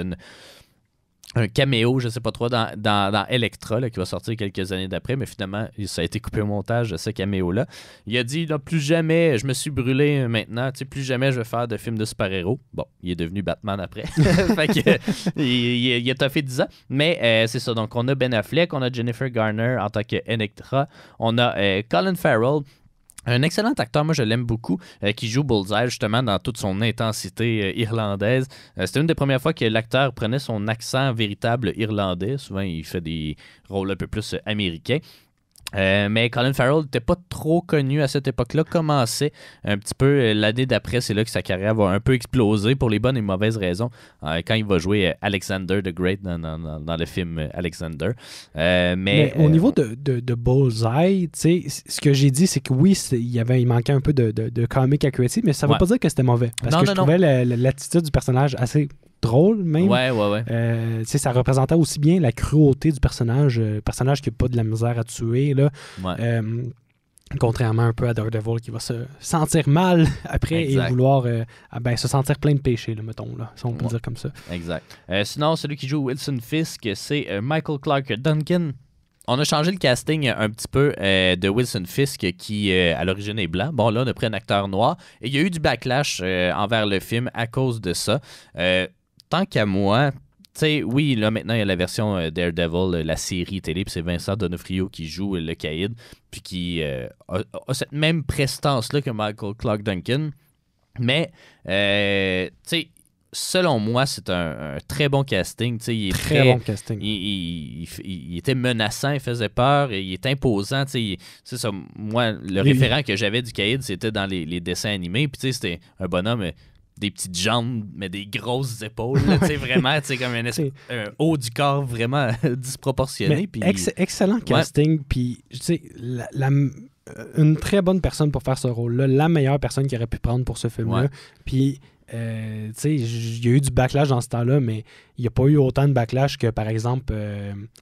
un caméo, je sais pas trop, dans Elektra, là, qui va sortir quelques années d'après. Mais finalement, ça a été coupé au montage de ce caméo-là. Il a dit là, plus jamais, je me suis brûlé maintenant, tu sais, plus jamais je vais faire de films de super-héros. Bon, il est devenu Batman après. Fait que, il a toffé 10 ans. Mais c'est ça. Donc, on a Ben Affleck, on a Jennifer Garner en tant qu'Elektra, on a Colin Farrell. Un excellent acteur, moi je l'aime beaucoup, qui joue Bullseye justement dans toute son intensité irlandaise. C'était une des premières fois que l'acteur prenait son accent véritable irlandais. Souvent il fait des rôles un peu plus américains. Mais Colin Farrell n'était pas trop connu à cette époque-là, commençait un petit peu l'année d'après, c'est là que sa carrière va un peu exploser pour les bonnes et mauvaises raisons, quand il va jouer Alexander the Great dans le film Alexander. Mais au niveau de Bullseye, ce que j'ai dit, c'est que oui, il manquait un peu de comic accuracy, mais ça ne veut pas dire que c'était mauvais. Parce que je trouvais l'attitude du personnage assez drôle même. Ouais. Ça représentait aussi bien la cruauté du personnage qui n'a pas de la misère à tuer là. Contrairement un peu à Daredevil qui va se sentir mal après et vouloir se sentir plein de péchés, là, mettons, là, si on peut dire comme ça. Exact. Sinon, celui qui joue Wilson Fisk, c'est Michael Clarke Duncan. On a changé le casting un petit peu de Wilson Fisk qui, à l'origine, est blanc. Bon, là, on a pris un acteur noir. Et il y a eu du backlash envers le film à cause de ça. Tant qu'à moi, sais, oui, là, maintenant, il y a la version Daredevil, la série télé, puis c'est Vincent D'Onofrio qui joue le caïd, puis qui a cette même prestance-là que Michael Clarke Duncan. Mais, tu sais, selon moi, c'est un très bon casting. Il est très bon casting. Il était menaçant, il faisait peur, il est imposant. C'est ça, moi, le référent que j'avais du caïd, c'était dans les dessins animés. Puis c'était un bonhomme, des petites jambes, mais des grosses épaules. Vraiment, comme un haut du corps vraiment disproportionné. Puis, excellent casting. Puis, une très bonne personne pour faire ce rôle-là. La meilleure personne qui aurait pu prendre pour ce film-là. Ouais. Puis, il y a eu du backlash dans ce temps-là, mais il n'y a pas eu autant de backlash que, par exemple,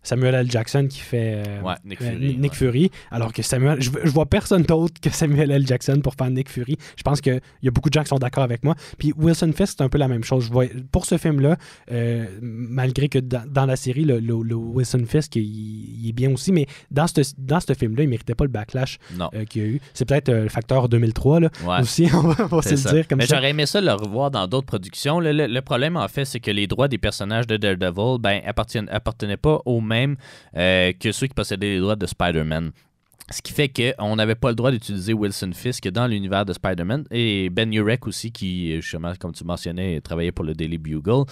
Samuel L. Jackson qui fait Nick Fury. Alors que je vois personne d'autre que Samuel L. Jackson pour faire Nick Fury. Je pense qu'il y a beaucoup de gens qui sont d'accord avec moi. Puis Wilson Fisk, c'est un peu la même chose. Pour ce film-là, malgré que dans la série, le Wilson Fisk, il est bien aussi, mais dans ce film-là, il ne méritait pas le backlash qu'il y a eu. C'est peut-être le facteur 2003 là, aussi, on va se le dire comme ça. J'aurais aimé ça le revoir dans d'autres productions. Le problème, en fait, c'est que les droits des personnages de Daredevil appartenaient pas aux mêmes que ceux qui possédaient les droits de Spider-Man. Ce qui fait qu'on n'avait pas le droit d'utiliser Wilson Fisk dans l'univers de Spider-Man. Et Ben Urich aussi, qui, justement, comme tu mentionnais, travaillait pour le Daily Bugle.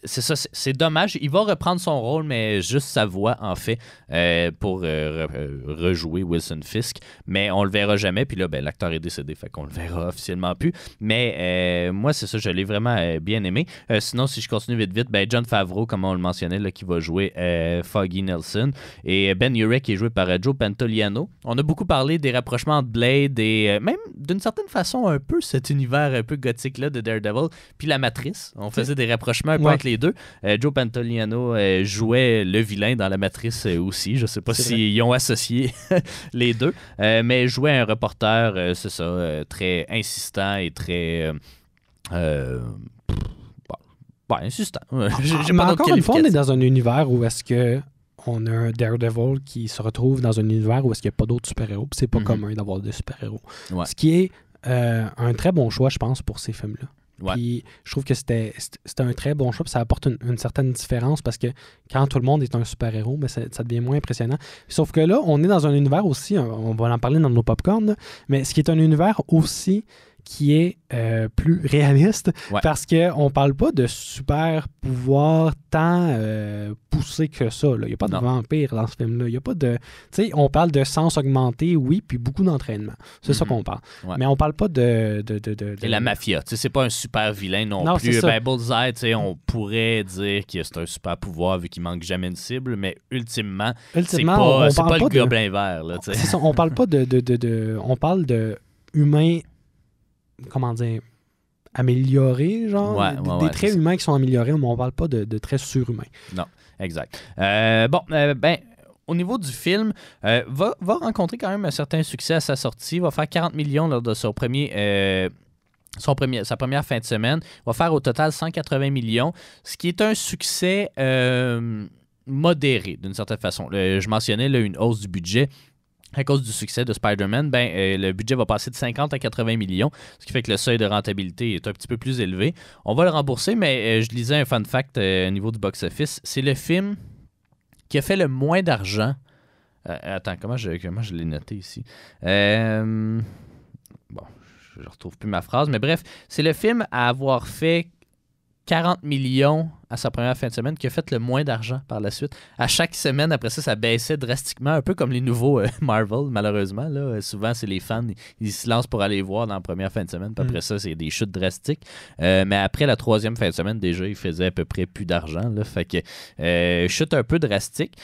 C'est ça, c'est dommage. Il va reprendre son rôle, mais juste sa voix, en fait, pour rejouer Wilson Fisk. Mais on le verra jamais. Puis là, l'acteur est décédé, fait qu'on le verra officiellement plus. Mais moi, c'est ça, je l'ai vraiment bien aimé. Sinon, si je continue vite, John Favreau, comme on le mentionnait, là, qui va jouer Foggy Nelson. Et Ben Urich, qui est joué par Joe Pantoliano. On a beaucoup parlé des rapprochements entre Blade et même, d'une certaine façon, un peu cet univers un peu gothique-là de Daredevil. Puis la Matrice. On faisait des rapprochements un peu entre les deux. Joe Pantoliano jouait le vilain dans La Matrice aussi. Je sais pas s'ils ont associé les deux, mais jouait un reporter, c'est ça, très insistant et très... insistant. J'ai pas encore une fois, on est dans un univers où est-ce que on a un Daredevil qui se retrouve dans un univers où est-ce qu'il n'y a pas d'autres super-héros, puis c'est pas commun d'avoir des super-héros. Ouais. Ce qui est un très bon choix, je pense, pour ces films-là. Ouais. Puis je trouve que c'était un très bon choix, puis ça apporte une certaine différence parce que quand tout le monde est un super-héros, ça devient moins impressionnant. Sauf que là, on est dans un univers aussi, on va en parler dans nos popcorn, là, mais ce qui est un univers aussi qui est plus réaliste parce qu'on parle pas de super pouvoir tant poussé que ça. Il n'y a pas de vampire dans ce film-là. Il y a pas de. Tu sais, on parle de sens augmenté, oui, puis beaucoup d'entraînement. C'est ça qu'on parle. Ouais. Mais on parle pas de. Et la mafia. Tu sais, c'est pas un super vilain non plus. Bullseye, tu sais, on pourrait dire que c'est un super pouvoir vu qu'il manque jamais une cible, mais ultimement c'est pas le gobelin vert. Là, c'est ça, on parle pas on parle de humains. Comment dire, améliorés, genre, des traits humains qui sont améliorés, mais on parle pas de traits surhumains. Non, exact. Au niveau du film, va rencontrer quand même un certain succès à sa sortie, va faire 40 millions lors de sa première fin de semaine, va faire au total 180 millions, ce qui est un succès modéré, d'une certaine façon. Je mentionnais une hausse du budget. À cause du succès de Spider-Man, le budget va passer de 50 à 80 millions, ce qui fait que le seuil de rentabilité est un petit peu plus élevé. On va le rembourser, mais je lisais un fun fact au niveau du box-office. C'est le film qui a fait le moins d'argent. Attends, comment je l'ai noté ici? Je ne retrouve plus ma phrase, mais bref, c'est le film à avoir fait 40 millions à sa première fin de semaine, qui a fait le moins d'argent par la suite. À chaque semaine, après ça baissait drastiquement, un peu comme les nouveaux Marvel, malheureusement. Là. Souvent, c'est les fans, ils se lancent pour aller voir dans la première fin de semaine, puis après ça, c'est des chutes drastiques. Mais après la troisième fin de semaine, déjà, ils faisaient à peu près plus d'argent. Là. Fait que chute un peu drastique.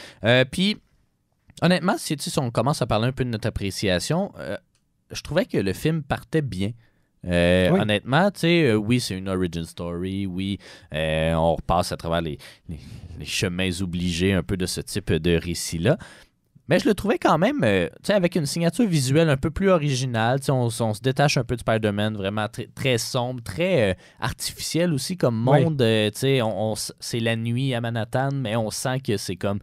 Puis, honnêtement, si on commence à parler un peu de notre appréciation, je trouvais que le film partait bien. Honnêtement, tu sais, oui, c'est une origin story, oui, on repasse à travers les chemins obligés un peu de ce type de récit-là, mais je le trouvais quand même, tu sais, avec une signature visuelle un peu plus originale, tu sais, on se détache un peu de Spider-Man, vraiment très sombre, très artificiel aussi comme monde, tu sais, c'est la nuit à Manhattan, mais on sent que c'est comme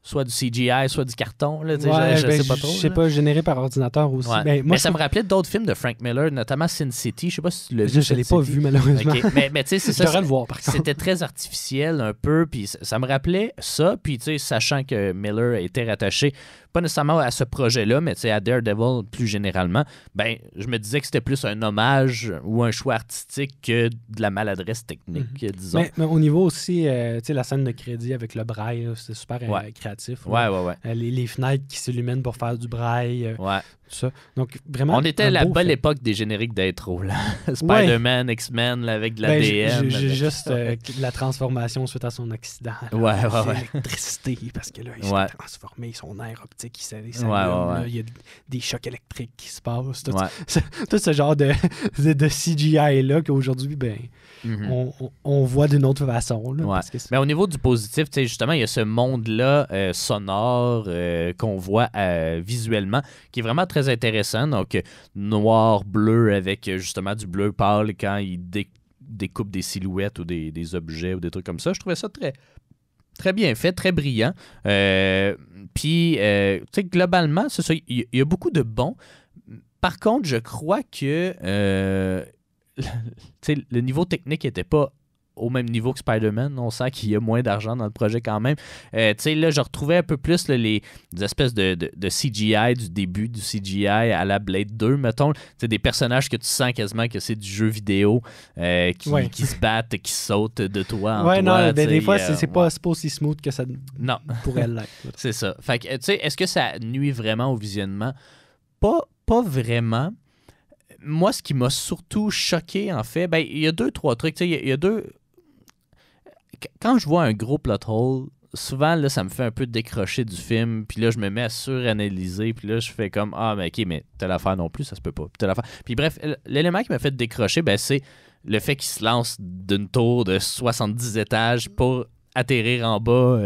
soit du CGI, soit du carton. Là, ouais, je sais pas trop. Je sais pas, généré par ordinateur aussi. Ouais. Ben, moi, mais ça me rappelait d'autres films de Frank Miller, notamment Sin City. Je sais pas si tu l'as vu. Je l'ai pas vu, malheureusement. Okay. Mais tu sais, c'est ça. Je devrais le voir, par contre. C'était très artificiel un peu, puis ça me rappelait ça. Puis, tu sais, sachant que Miller était rattaché, pas nécessairement à ce projet-là, mais tu sais, à Daredevil plus généralement, ben, je me disais que c'était plus un hommage ou un choix artistique que de la maladresse technique, disons. Mais au niveau aussi, tu sais, la scène de crédit avec le braille, c'était super créatif. Ouais. Les fenêtres qui s'illuminent pour faire du braille. Ouais. Tout ça. Donc, vraiment. On était à la belle époque des génériques d'intro, là. Spider-Man, X-Men, là, avec de l'ADN. J'ai juste la transformation suite à son accident. L'électricité, parce que là, il s'est transformé, son air optique, il s'allume. Il y a des chocs électriques qui se passent. Tout ce genre de CGI-là qu'aujourd'hui, ben, on voit d'une autre façon. Là, parce que mais au niveau du positif, justement, il y a ce monde-là sonore qu'on voit visuellement qui est vraiment très intéressant. Donc, noir, bleu avec justement du bleu pâle quand il découpe des silhouettes ou des objets ou des trucs comme ça. Je trouvais ça très, très bien fait, très brillant. Puis, tu sais, globalement, c'est ça, il y a beaucoup de bons. Par contre, je crois que le niveau technique n'était pas au même niveau que Spider-Man. On sent qu'il y a moins d'argent dans le projet quand même. Là, je retrouvais un peu plus là, les espèces de CGI du début, du CGI à la Blade 2, mettons. Des personnages que tu sens quasiment que c'est du jeu vidéo qui se battent, qui sautent de toi en toi. Des fois, c'est pas aussi smooth que ça pourrait l'être. C'est ça. Fait que, est-ce que ça nuit vraiment au visionnement? Pas vraiment. Moi, ce qui m'a surtout choqué, en fait, ben, il y a 2-3 trucs. Il y a deux... Quand je vois un gros plot hole, souvent, là, ça me fait un peu décrocher du film. Puis là, je me mets à suranalyser. Puis là, je fais comme, mais OK, mais telle affaire non plus, ça se peut pas. Puis bref, l'élément qui m'a fait décrocher, ben, c'est le fait qu'il se lance d'une tour de 70 étages pour atterrir en bas.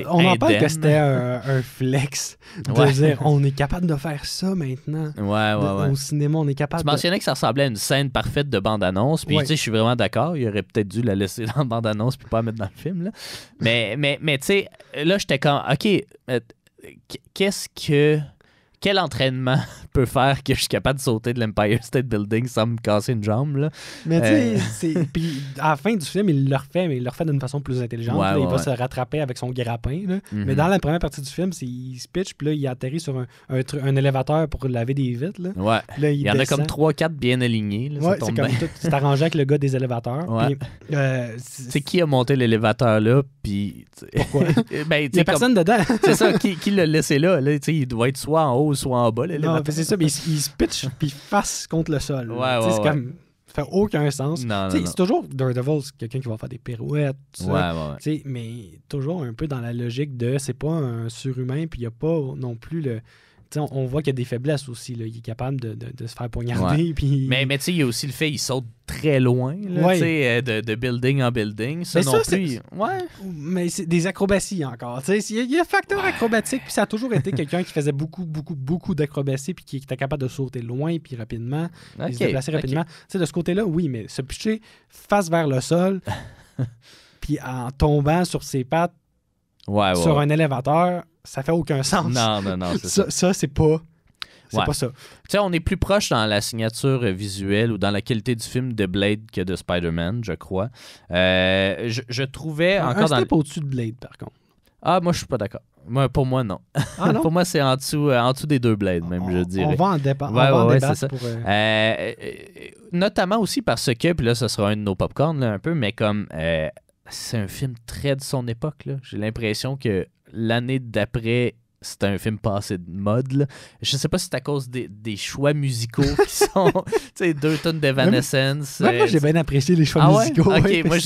On en parle que c'était un flex de dire on est capable de faire ça maintenant. Ouais. Au cinéma, on est capable. Tu mentionnais que ça ressemblait à une scène parfaite de bande-annonce. Puis tu sais, je suis vraiment d'accord. Il aurait peut-être dû la laisser dans la bande-annonce puis pas la mettre dans le film. Là. mais tu sais, là, j'étais comme OK, quel entraînement peut faire que je suis capable de sauter de l'Empire State Building sans me casser une jambe, là? Mais tu sais, puis à la fin du film, il le refait, mais il le refait d'une façon plus intelligente. Il va se rattraper avec son grappin, là. Mais dans la première partie du film, il se pitch, puis là, il atterrit sur un élévateur pour laver des vitres, là. Ouais. Là, il y en a comme 3-4 bien alignés, là, c'est comme tout, c'est arrangé avec le gars des élévateurs. Ouais. C'est qui a monté l'élévateur là, puis... Pourquoi? Il n'y a personne dedans. C'est ça, qui l'a laissé là? Il doit être soit en haut, soit en bas, l'élévateur. Non, c'est ça, mais il se pitch puis face contre le sol. C'est comme... Ça fait aucun sens. C'est toujours Daredevil, c'est quelqu'un qui va faire des pirouettes, tout ça. Mais toujours un peu dans la logique de c'est pas un surhumain, puis il n'y a pas non plus le... On voit qu'il y a des faiblesses aussi. Là. Il est capable de se faire poignarder. Puis... Mais tu sais, il y a aussi le fait qu'il saute très loin là, de building en building. Ça non plus. Mais c'est des acrobaties encore. Il y a un facteur acrobatique. Puis ça a toujours été quelqu'un qui faisait beaucoup d'acrobaties puis qui était capable de sauter loin puis rapidement. Se déplacer rapidement. De ce côté-là, oui, mais se pitcher face vers le sol puis en tombant sur ses pattes sur un élévateur, ça fait aucun sens. Non, ça c'est pas... C'est pas ça. Tu sais, on est plus proche dans la signature visuelle ou dans la qualité du film de Blade que de Spider-Man, je crois. Je trouvais encore un step au-dessus de Blade, par contre. Ah, moi, je suis pas d'accord. Pour moi, non. Ah, non? Pour moi, c'est en dessous des deux Blades, même, je dirais. On va en débattre. C'est ça. Pour... notamment aussi parce que, puis là, ce sera un de nos popcorn, là, un peu, mais comme... c'est un film très de son époque, là. J'ai l'impression que l'année d'après, c'était un film passé de mode, là. Je sais pas si c'est à cause des choix musicaux qui sont, tu sais, 2 tonnes d'Evanescence. Moi, j'ai bien apprécié les choix musicaux. Ok, ouais, moi, pas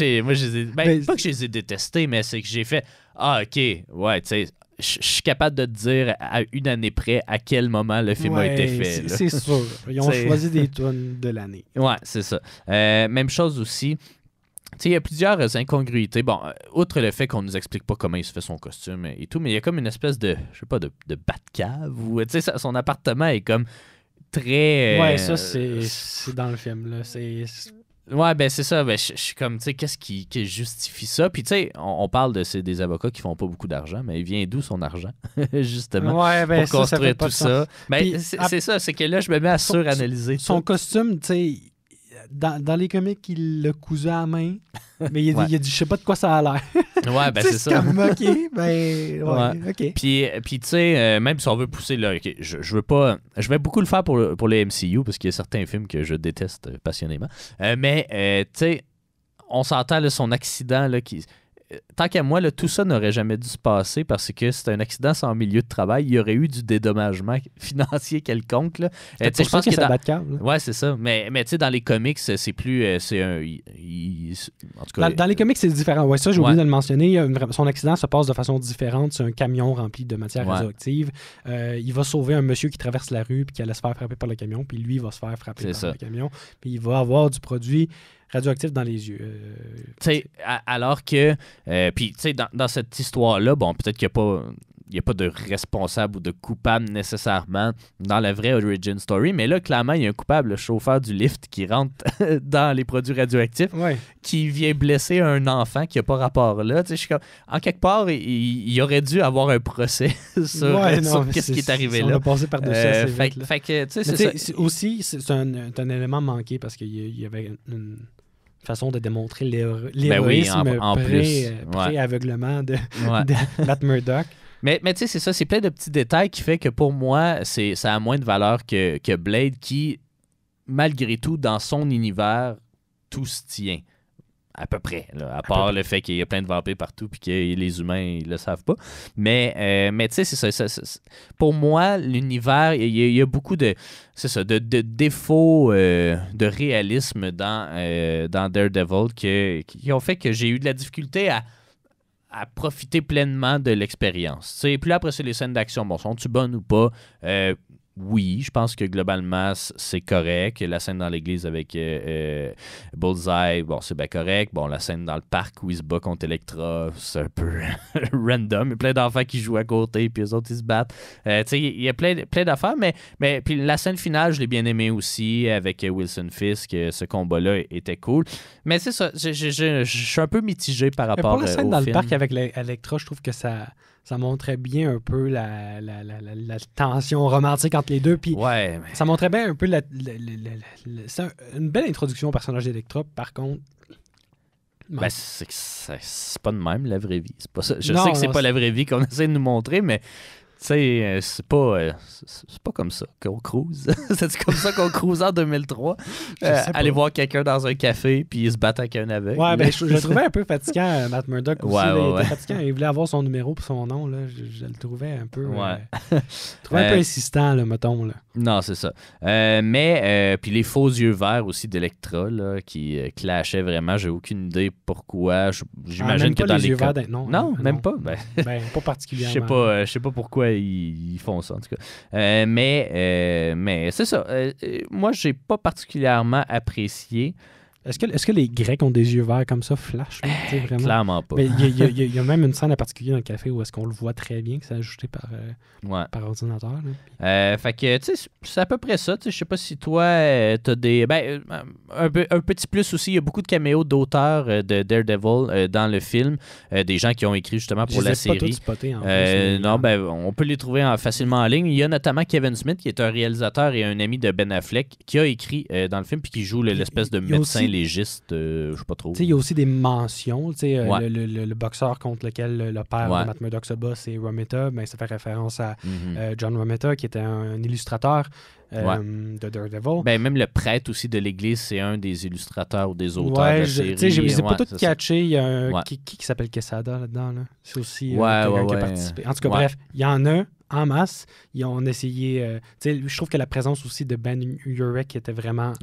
que je les ai détestés, mais c'est que j'ai fait, ok, ouais, tu sais, je suis capable de te dire à une année près à quel moment le film a été fait. C'est sûr. Ils ont choisi des tonnes de l'année. Ouais, c'est ça. Même chose aussi. Il y a plusieurs incongruités. Bon, outre le fait qu'on nous explique pas comment il se fait son costume et tout, mais il y a comme une espèce de, je sais pas, de Batcave ou, son appartement est comme très... Ouais, ça, c'est dans le film, là. Ouais, ben c'est ça. Ben, je suis comme, tu sais, qu'est-ce qui justifie ça? Puis, tu sais, on parle des avocats qui font pas beaucoup d'argent, mais il vient d'où son argent, justement, Ouais, ben pour ça construire fait pas tout de ça? sens. Ben, Puis, c'est ça, c'est que là, je me mets à suranalyser Son tout. costume, tu sais, dans les comics, il l'a cousu à la main, mais il Ouais. a dit, je sais pas de quoi ça a l'air. Ouais, ben Tu sais, c'est ça. comme, OK, ben, ouais, OK. Puis tu sais, même si on veut pousser, là, ok, je veux pas. Je vais beaucoup le faire pour le MCU, parce qu'il y a certains films que je déteste passionnément. Mais, tu sais, on s'entend, là, son accident, là, tant qu'à moi, là, tout ça n'aurait jamais dû se passer parce que c'est un accident sans milieu de travail. Il y aurait eu du dédommagement financier quelconque. Là. C'est pour ça que ça bat de câble. Ouais, c'est ça. Mais tu sais, dans les comics, c'est plus. C'est un. En tout cas. Dans les comics, c'est différent. Ouais, ça, j'ai oublié de le mentionner. Son accident se passe de façon différente. C'est un camion rempli de matière radioactive. Il va sauver un monsieur qui traverse la rue puis qui allait se faire frapper par le camion. Puis lui, il va se faire frapper par le camion. Puis il va avoir du produit radioactif dans les yeux. Tu sais, alors que... puis, tu sais, dans cette histoire-là, bon, peut-être qu'il n'y a pas de responsable ou de coupable nécessairement dans la vraie origin story, mais là, clairement, il y a un coupable, le chauffeur du lift qui rentre dans les produits radioactifs, qui vient blesser un enfant qui n'a pas rapport là. Tu sais, je suis comme... En quelque part, il aurait dû avoir un procès sur qu'est-ce qui est arrivé là. On a passé par-dessus assez vite. Fait que, tu sais, c'est aussi, c'est un élément manqué parce qu'il y avait une façon de démontrer l'héroïsme pré-aveuglement de Matt Murdock. Mais tu sais, c'est ça, c'est plein de petits détails qui fait que pour moi, ça a moins de valeur que Blade qui, malgré tout, dans son univers, tout se tient. À peu près, là, à part le fait qu'il y a plein de vampires partout et que les humains ils le savent pas. Mais tu sais, c'est ça. Pour moi, l'univers, il y a beaucoup de défauts de réalisme dans Daredevil qui ont fait que j'ai eu de la difficulté à profiter pleinement de l'expérience. Puis là, après, c'est les scènes d'action. Bon, sont-tu bonnes ou pas? Oui, je pense que globalement, c'est correct. La scène dans l'église avec Bullseye, bon, c'est bien correct. Bon, la scène dans le parc où il se bat contre Elektra, c'est un peu random. Il y a plein d'enfants qui jouent à côté, puis eux autres, ils se battent. Tu sais, il y a plein d'affaires, mais puis la scène finale, je l'ai bien aimée aussi, avec Wilson Fisk. Ce combat-là était cool. Mais c'est ça, je suis un peu mitigé par rapport au film. Pour la scène dans le parc avec Elektra, je trouve que ça montrait bien un peu la tension romantique entre les deux. Puis ça montrait bien un peu c'est une belle introduction au personnage d'Electra, par contre. Ben, c'est pas de même la vraie vie. C'est pas ça. Je sais que c'est pas la vraie vie qu'on essaie de nous montrer, mais tu sais, c'est pas comme ça qu'on cruise. C'est comme ça qu'on cruise en 2003. Aller voir quelqu'un dans un café puis il se battre avec un aveugle. Ouais, ben je le trouvais un peu fatigant, Matt Murdock aussi. Il était fatigant. Il voulait avoir son numéro et son nom. Là. Je le trouvais un peu... un peu insistant, là, mettons. Là. Non, c'est ça. Mais puis les faux yeux verts aussi d'Electra là, qui clashaient vraiment. J'ai aucune idée pourquoi. J'imagine que dans les cas... Non, même pas. Ben, pas particulièrement. Je sais pas pourquoi ils font ça, en tout cas. Mais c'est ça. Moi, j'ai pas particulièrement apprécié. Est-ce que les Grecs ont des yeux verts comme ça, flash? Là, vraiment? Clairement pas. Il y a même une scène en particulier dans le café où est-ce qu'on le voit très bien, que c'est ajouté par ordinateur. Fait que, tu sais, c'est à peu près ça. Je sais pas si toi, t'as des... un petit plus aussi, il y a beaucoup de caméos d'auteurs de Daredevil dans le film. Des gens qui ont écrit justement pour la série. Pas tous spotés, en plus, non, on peut les trouver facilement en ligne. Il y a notamment Kevin Smith, qui est un réalisateur et un ami de Ben Affleck, qui a écrit dans le film puis qui joue l'espèce de médecin légiste, je sais pas trop. Il y a aussi des mentions. Le boxeur contre lequel le père de Matt Murdock se bat, c'est Romita. Ça fait référence à John Romita, qui était un illustrateur de Daredevil. Même le prêtre aussi de l'église, c'est un des illustrateurs ou des auteurs de la série. Je les ai pas tous catchés. Il y a un qui s'appelle Quesada là-dedans. Là. C'est aussi quelqu'un qui a participé. En tout cas, bref, il y en a en masse. Ils ont essayé... je trouve que la présence aussi de Ben Urich était vraiment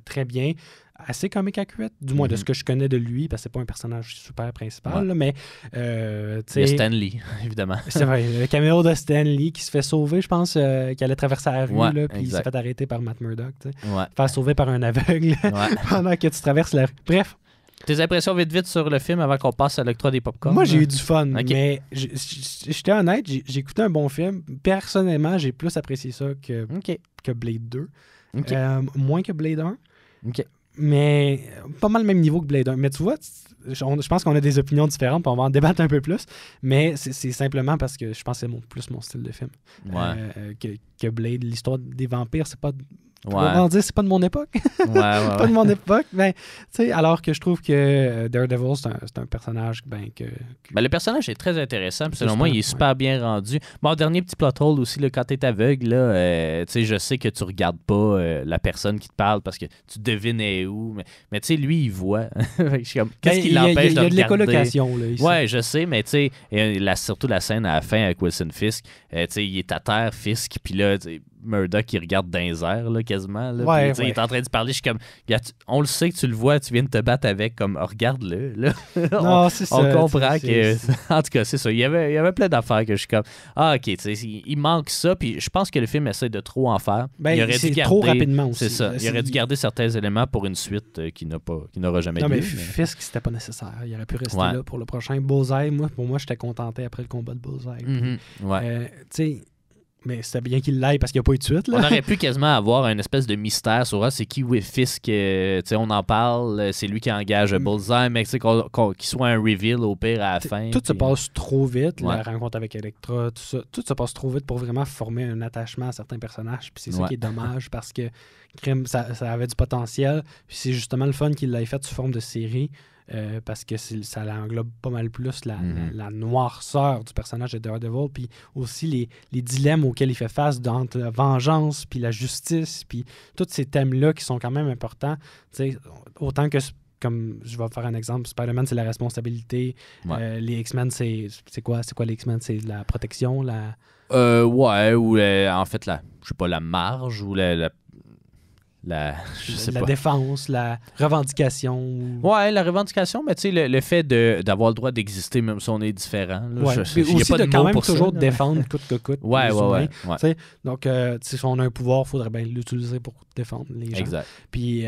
très bien. Assez comic accurate, du moins de ce que je connais de lui, parce que c'est pas un personnage super principal, là, mais... il y a Stan Lee, évidemment. C'est vrai, le caméo de Stan Lee qui se fait sauver, je pense, qui allait traverser la rue, là, puis il s'est fait arrêter par Matt Murdock. Faire sauver par un aveugle pendant que tu traverses la rue. Bref. Tes impressions vite sur le film avant qu'on passe à l'octroi des popcorn? Moi, j'ai eu du fun, mais j'étais honnête, j'ai écouté un bon film. Personnellement, j'ai plus apprécié ça que Blade 2. Moins que Blade 1. mais pas mal le même niveau que Blade 1. Mais tu vois, je pense qu'on a des opinions différentes, puis on va en débattre un peu plus, mais c'est simplement parce que je pense que c'est plus mon style de film. Que Blade. L'histoire des vampires, c'est pas... Comment dire, c'est pas de mon époque. Pas de mon époque. Ben, alors que je trouve que Daredevil, c'est un personnage que... Ben, le personnage est très intéressant. Puis selon moi, il est super bien rendu. Bon, dernier petit plot hole aussi, là, quand t'es aveugle, là, je sais que tu regardes pas la personne qui te parle parce que tu devines elle est où. Mais tu sais, lui, il voit. Qu'est-ce qui l'empêche de regarder? Il y a de l'écolocation, là, ici. Ouais, je sais, mais tu sais, surtout la scène à la fin avec Wilson Fisk, il est à terre, Fisk, puis là, Murdoch qui regarde dans les airs, là, quasiment. Là, puis, il est en train de parler. Je suis comme, on le sait que tu le vois, tu viens de te battre avec, comme, regarde-le. Là. Non, c'est ça. On comprend que... En tout cas, c'est ça. Il y avait plein d'affaires que je suis comme, OK, il manque ça. Puis je pense que le film essaie de trop en faire. Ben, il aurait dû garder, trop rapidement aussi. C'est ça. Il aurait dû garder certains éléments pour une suite qui n'aura jamais lieu. Non, mais Fisk, c'était pas nécessaire. Il aurait pu rester là pour le prochain. Bullseye, pour moi, j'étais contenté après le combat de Bullseye. Tu sais... Mais c'était bien qu'il l'aille parce qu'il n'y a pas eu de suite. Là. On aurait pu quasiment avoir une espèce de mystère sur c'est qui Fisk. On en parle, c'est lui qui engage Bullseye, mais qu'il soit un reveal au pire à la fin. Tout se passe trop vite, la rencontre avec Elektra, tout ça. Tout se passe trop vite pour vraiment former un attachement à certains personnages. Puis c'est ça qui est dommage parce que ça avait du potentiel. Puis c'est justement le fun qu'il l'ait fait sous forme de série. Parce que ça englobe pas mal plus la noirceur du personnage de Daredevil, puis aussi les dilemmes auxquels il fait face entre la vengeance, puis la justice, puis tous ces thèmes-là qui sont quand même importants. Autant que, comme je vais faire un exemple, Spider-Man, c'est la responsabilité. Les X-Men, c'est quoi les X-Men? C'est la protection, ou en fait, je sais pas, la marge, ou la défense, la revendication. Ouais, la revendication, mais tu sais, le fait d'avoir le droit d'exister, même si on est différent. Là, aussi de quand même toujours défendre coûte que coûte. Ouais. Donc, si on a un pouvoir, il faudrait bien l'utiliser pour défendre les gens. Exact. Puis,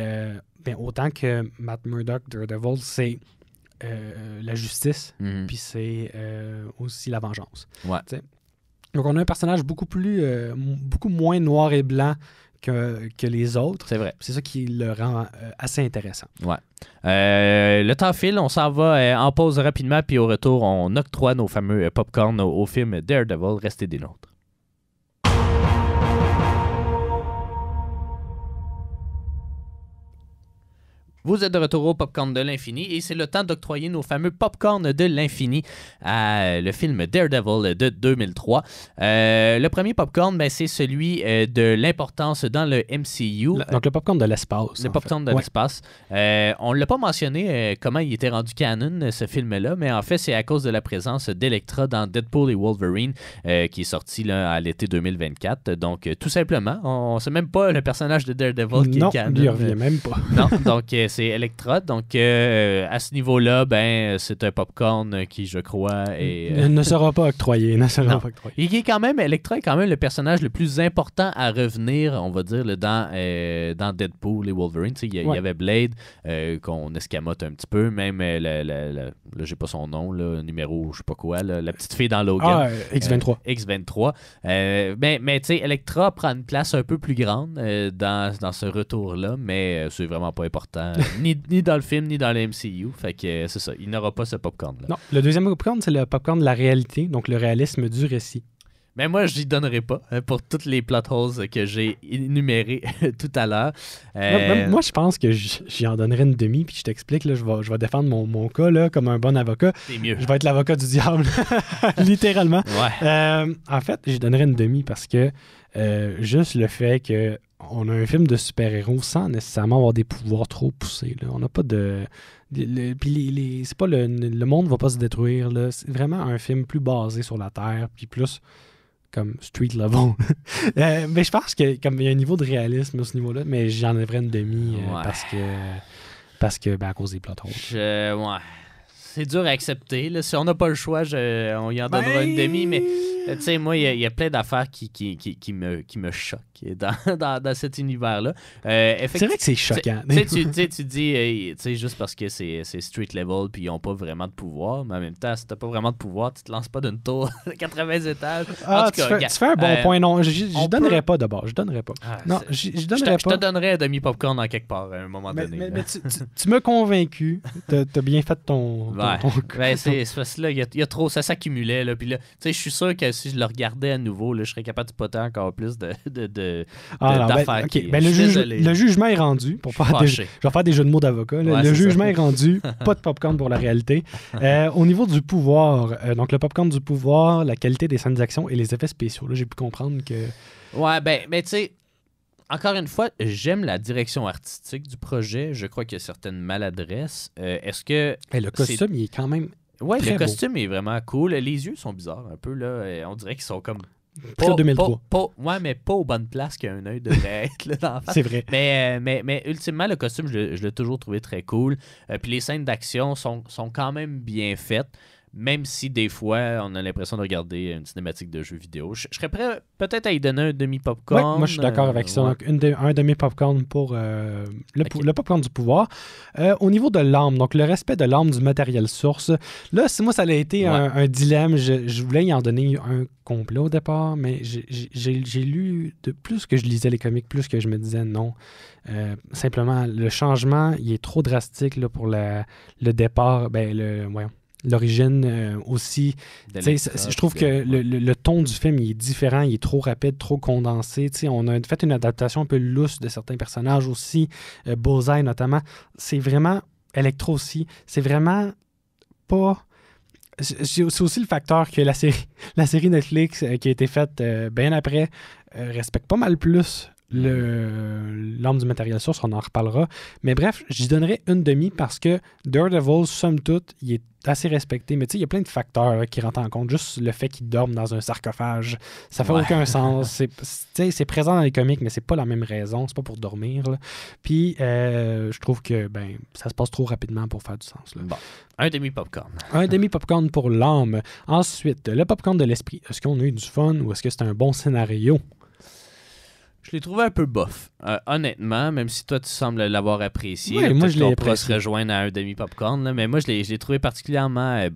autant que Matt Murdock, Daredevil, c'est la justice, puis c'est aussi la vengeance. Ouais. Donc, on a un personnage beaucoup moins noir et blanc que les autres. C'est vrai. C'est ça qui le rend assez intéressant. Ouais. Le temps file, on s'en va en pause rapidement, puis au retour, on octroie nos fameux popcorn au film Daredevil. Restez des nôtres. Vous êtes de retour au Popcorn de l'Infini et c'est le temps d'octroyer nos fameux Popcorn de l'Infini à le film Daredevil de 2003. Le premier Popcorn, c'est celui de l'importance dans le MCU. Donc le Popcorn de l'espace. Le Popcorn de l'espace. On ne l'a pas mentionné comment il était rendu canon, ce film-là, mais en fait, c'est à cause de la présence d'Elektra dans Deadpool et Wolverine qui est sorti là, à l'été 2024. Donc, tout simplement, on ne sait même pas le personnage de Daredevil qui est canon. Non, il ne revient même pas. Non, donc c'est Elektra. Donc, à ce niveau-là, c'est un popcorn qui, je crois, ne sera pas octroyé. Il est quand même, Elektra est quand même le personnage le plus important à revenir, on va dire, là, dans Deadpool et Wolverine. Il y avait Blade, qu'on escamote un petit peu. Même, là, j'ai pas son nom, là, numéro, je sais pas quoi, là, la petite fille dans Logan. X23. X23. Mais tu sais, Elektra prend une place un peu plus grande dans ce retour-là, mais c'est vraiment pas important. Ni dans le film, ni dans le MCU. Fait que c'est ça. Il n'aura pas ce popcorn-là. Non, le deuxième popcorn, c'est le popcorn de la réalité, donc le réalisme du récit. Mais moi, je n'y donnerai pas pour toutes les plot holes que j'ai énumérées tout à l'heure. Moi, je pense que j'y en donnerais une demi, puis je t'explique, là, je vais défendre mon cas là, comme un bon avocat. C'est mieux. Je vais être l'avocat du diable, littéralement. Ouais. En fait, j'y donnerais une demi parce que juste le fait que on a un film de super-héros sans nécessairement avoir des pouvoirs trop poussés. Là. On n'a pas de... c'est pas le monde va pas se détruire. Là. C'est vraiment un film plus basé sur la Terre, puis plus comme street level. Mais je pense que comme il y a un niveau de réalisme à ce niveau-là, mais j'en aurais une demi parce que à cause des plot holes. C'est dur à accepter. Là. Si on n'a pas le choix, on y en donnera une demi, mais Tu sais, moi, il y a plein d'affaires qui me choquent dans cet univers-là. C'est vrai que c'est choquant. Tu dis, juste parce que c'est street level puis ils n'ont pas vraiment de pouvoir, mais en même temps, si t'as pas vraiment de pouvoir, tu te lances pas d'une tour de 80 étages. Ah, tu fais un bon point. Non, je donnerais pas d'abord. Je donnerais pas. Non, je donnerais pas. Je te donnerais un demi-popcorn en quelque part à un moment donné. Mais tu m'as convaincu. T'as bien fait ton c'est parce que là, il y a trop, ça s'accumulait. Là, puis là, tu sais, je suis sûr que si je le regardais à nouveau, là, je serais capable de spotter encore plus d'affaires. Le jugement est rendu. Je vais faire des jeux de mots d'avocat. Le jugement est rendu. Pas de popcorn pour la réalité. Au niveau du pouvoir, donc le popcorn du pouvoir, la qualité des scènes d'action et les effets spéciaux. Là, j'ai pu comprendre que... Ouais, mais tu sais, encore une fois, j'aime la direction artistique du projet. Je crois qu'il y a certaines maladresses. Est-ce que... le costume, il est quand même très le costume est vraiment cool. Les yeux sont bizarres un peu. Là. On dirait qu'ils sont comme... Pas 2003. Ouais, mais pas aux bonnes places qu'un œil devrait être là, dans la face. C'est vrai. Mais ultimement, le costume, je l'ai toujours trouvé très cool. Puis les scènes d'action sont quand même bien faites. Même si des fois, on a l'impression de regarder une cinématique de jeu vidéo. Je serais prêt peut-être à y donner un demi-popcorn. Oui, moi je suis d'accord avec ça. Donc, un demi-popcorn pour le popcorn du pouvoir. Au niveau de l'arme, donc le respect de l'arme du matériel source. Là, moi, ça a été un dilemme. Je voulais y en donner un complet au départ, mais j'ai lu, de plus que je lisais les comics, plus que je me disais non. Simplement, le changement, il est trop drastique là, pour le départ. L'origine aussi. Je trouve que le ton du film il est différent, il est trop rapide, trop condensé. On a fait une adaptation un peu lousse de certains personnages aussi, Bullseye notamment. C'est vraiment, Electro aussi, c'est vraiment pas... C'est aussi le facteur que la série Netflix qui a été faite bien après respecte pas mal plus l'arme du matériel source, on en reparlera. Mais bref, j'y donnerais une demi parce que Daredevil, somme toute, il est assez respecté. Mais tu sais, il y a plein de facteurs qui rentrent en compte. Juste le fait qu'il dorme dans un sarcophage, ça fait aucun sens. C'est présent dans les comics, mais c'est pas la même raison. C'est pas pour dormir. Là. Puis, je trouve que ça se passe trop rapidement pour faire du sens. Là. Bon. Un demi-popcorn. Un demi-popcorn pour l'âme. Ensuite, le popcorn de l'esprit. Est-ce qu'on a eu du fun ou est-ce que c'est un bon scénario? Je l'ai trouvé un peu bof, honnêtement, même si toi, tu sembles l'avoir apprécié. Ouais, moi, je l'ai apprécié. On apprécié. pourra se rejoindre à un demi-popcorn, là, mais moi, je l'ai trouvé particulièrement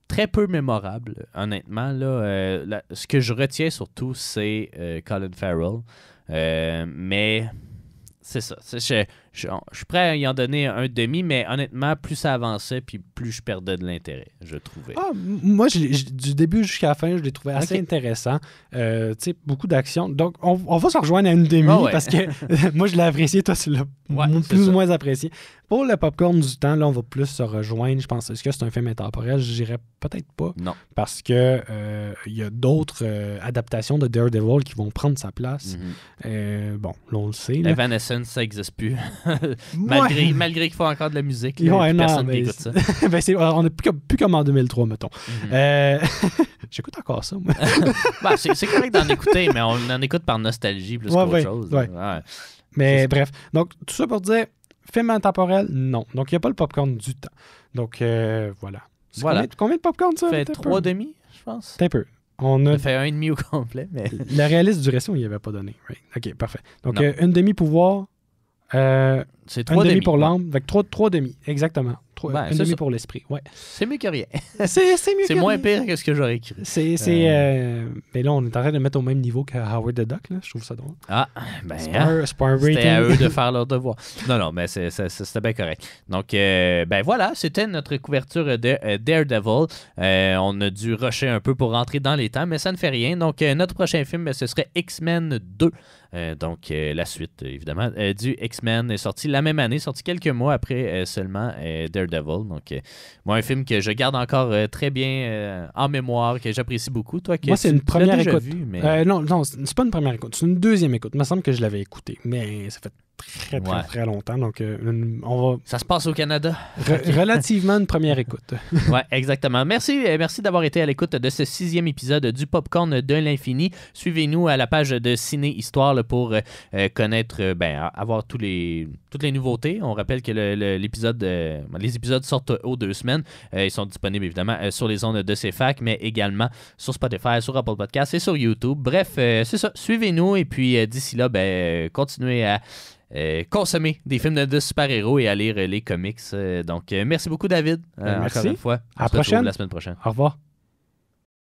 très peu mémorable, honnêtement. Là, ce que je retiens surtout, c'est Colin Farrell. Mais c'est ça. Je suis prêt à y en donner un demi, mais honnêtement, plus ça avançait, puis plus je perdais de l'intérêt, je trouvais. Moi, du début jusqu'à la fin, je l'ai trouvé assez intéressant. Beaucoup d'action. Donc, on va se rejoindre à une demi, parce que moi, je l'ai apprécié, toi, tu l'as plus ou moins apprécié. Pour le popcorn du temps, là, on va plus se rejoindre. Je pense, est-ce que c'est un film intemporel? Je dirais peut-être pas. Non. Parce que il y a d'autres adaptations de Daredevil qui vont prendre sa place. Mm-hmm. Là, on le sait. Là. Evanescence, ça n'existe plus. malgré qu'il faut encore de la musique. Personne qui écoute ça. On n'est plus comme en 2003, mettons. Mm-hmm. J'écoute encore ça, moi. C'est correct d'en écouter, mais on en écoute par nostalgie plus qu'autre chose. Ouais. Mais bref, donc tout ça pour dire, film intemporel, non. Donc il n'y a pas le popcorn du temps. Donc voilà. Combien de popcorn ça? Ça fait 3 demi, je pense. C'est un peu. Ça fait 1,5 au complet. Mais... Le réaliste du récit, on n'y avait pas donné. Right. OK, parfait. Donc une demi-pouvoir. C'est 3 demi pour l'âme, avec 3 demi, exactement. Une demi pour l'esprit, ouais. C'est mieux que rien. C'est mieux que rien. C'est moins pire que ce que j'aurais écrit. Mais là, on est en train de mettre au même niveau que Howard the Duck, là. Je trouve ça drôle. C'est pas un rating. C'était à eux de faire leur devoir. Non, mais c'était bien correct. Donc, voilà, c'était notre couverture de Daredevil. On a dû rusher un peu pour rentrer dans les temps, mais ça ne fait rien. Donc, notre prochain film, ce serait X-Men 2. Donc, la suite, évidemment, du X-Men est sorti la même année, sorti quelques mois après seulement Daredevil. Donc, moi, un film que je garde encore très bien en mémoire, que j'apprécie beaucoup. Toi, moi, c'est une première écoute. Vu, mais... Non, c'est pas une première écoute, c'est une deuxième écoute. Il me semble que je l'avais écouté, mais ça fait très, très, Ouais. très longtemps. Donc, on va Ça se passe au Canada. relativement une première écoute. Ouais, exactement. Merci d'avoir été à l'écoute de ce 6e épisode du Popcorn de l'infini. Suivez-nous à la page de Ciné Histoire là, pour connaître, avoir toutes les nouveautés. On rappelle que les épisodes sortent aux 2 semaines. Ils sont disponibles évidemment sur les ondes de CFAC, mais également sur Spotify, sur Apple Podcasts et sur YouTube. Bref, c'est ça. Suivez-nous et puis d'ici là, continuez à consommer des films de super-héros et à lire les comics. Donc, merci beaucoup, David. Merci. Encore une fois. À la prochaine. La semaine prochaine. Au revoir.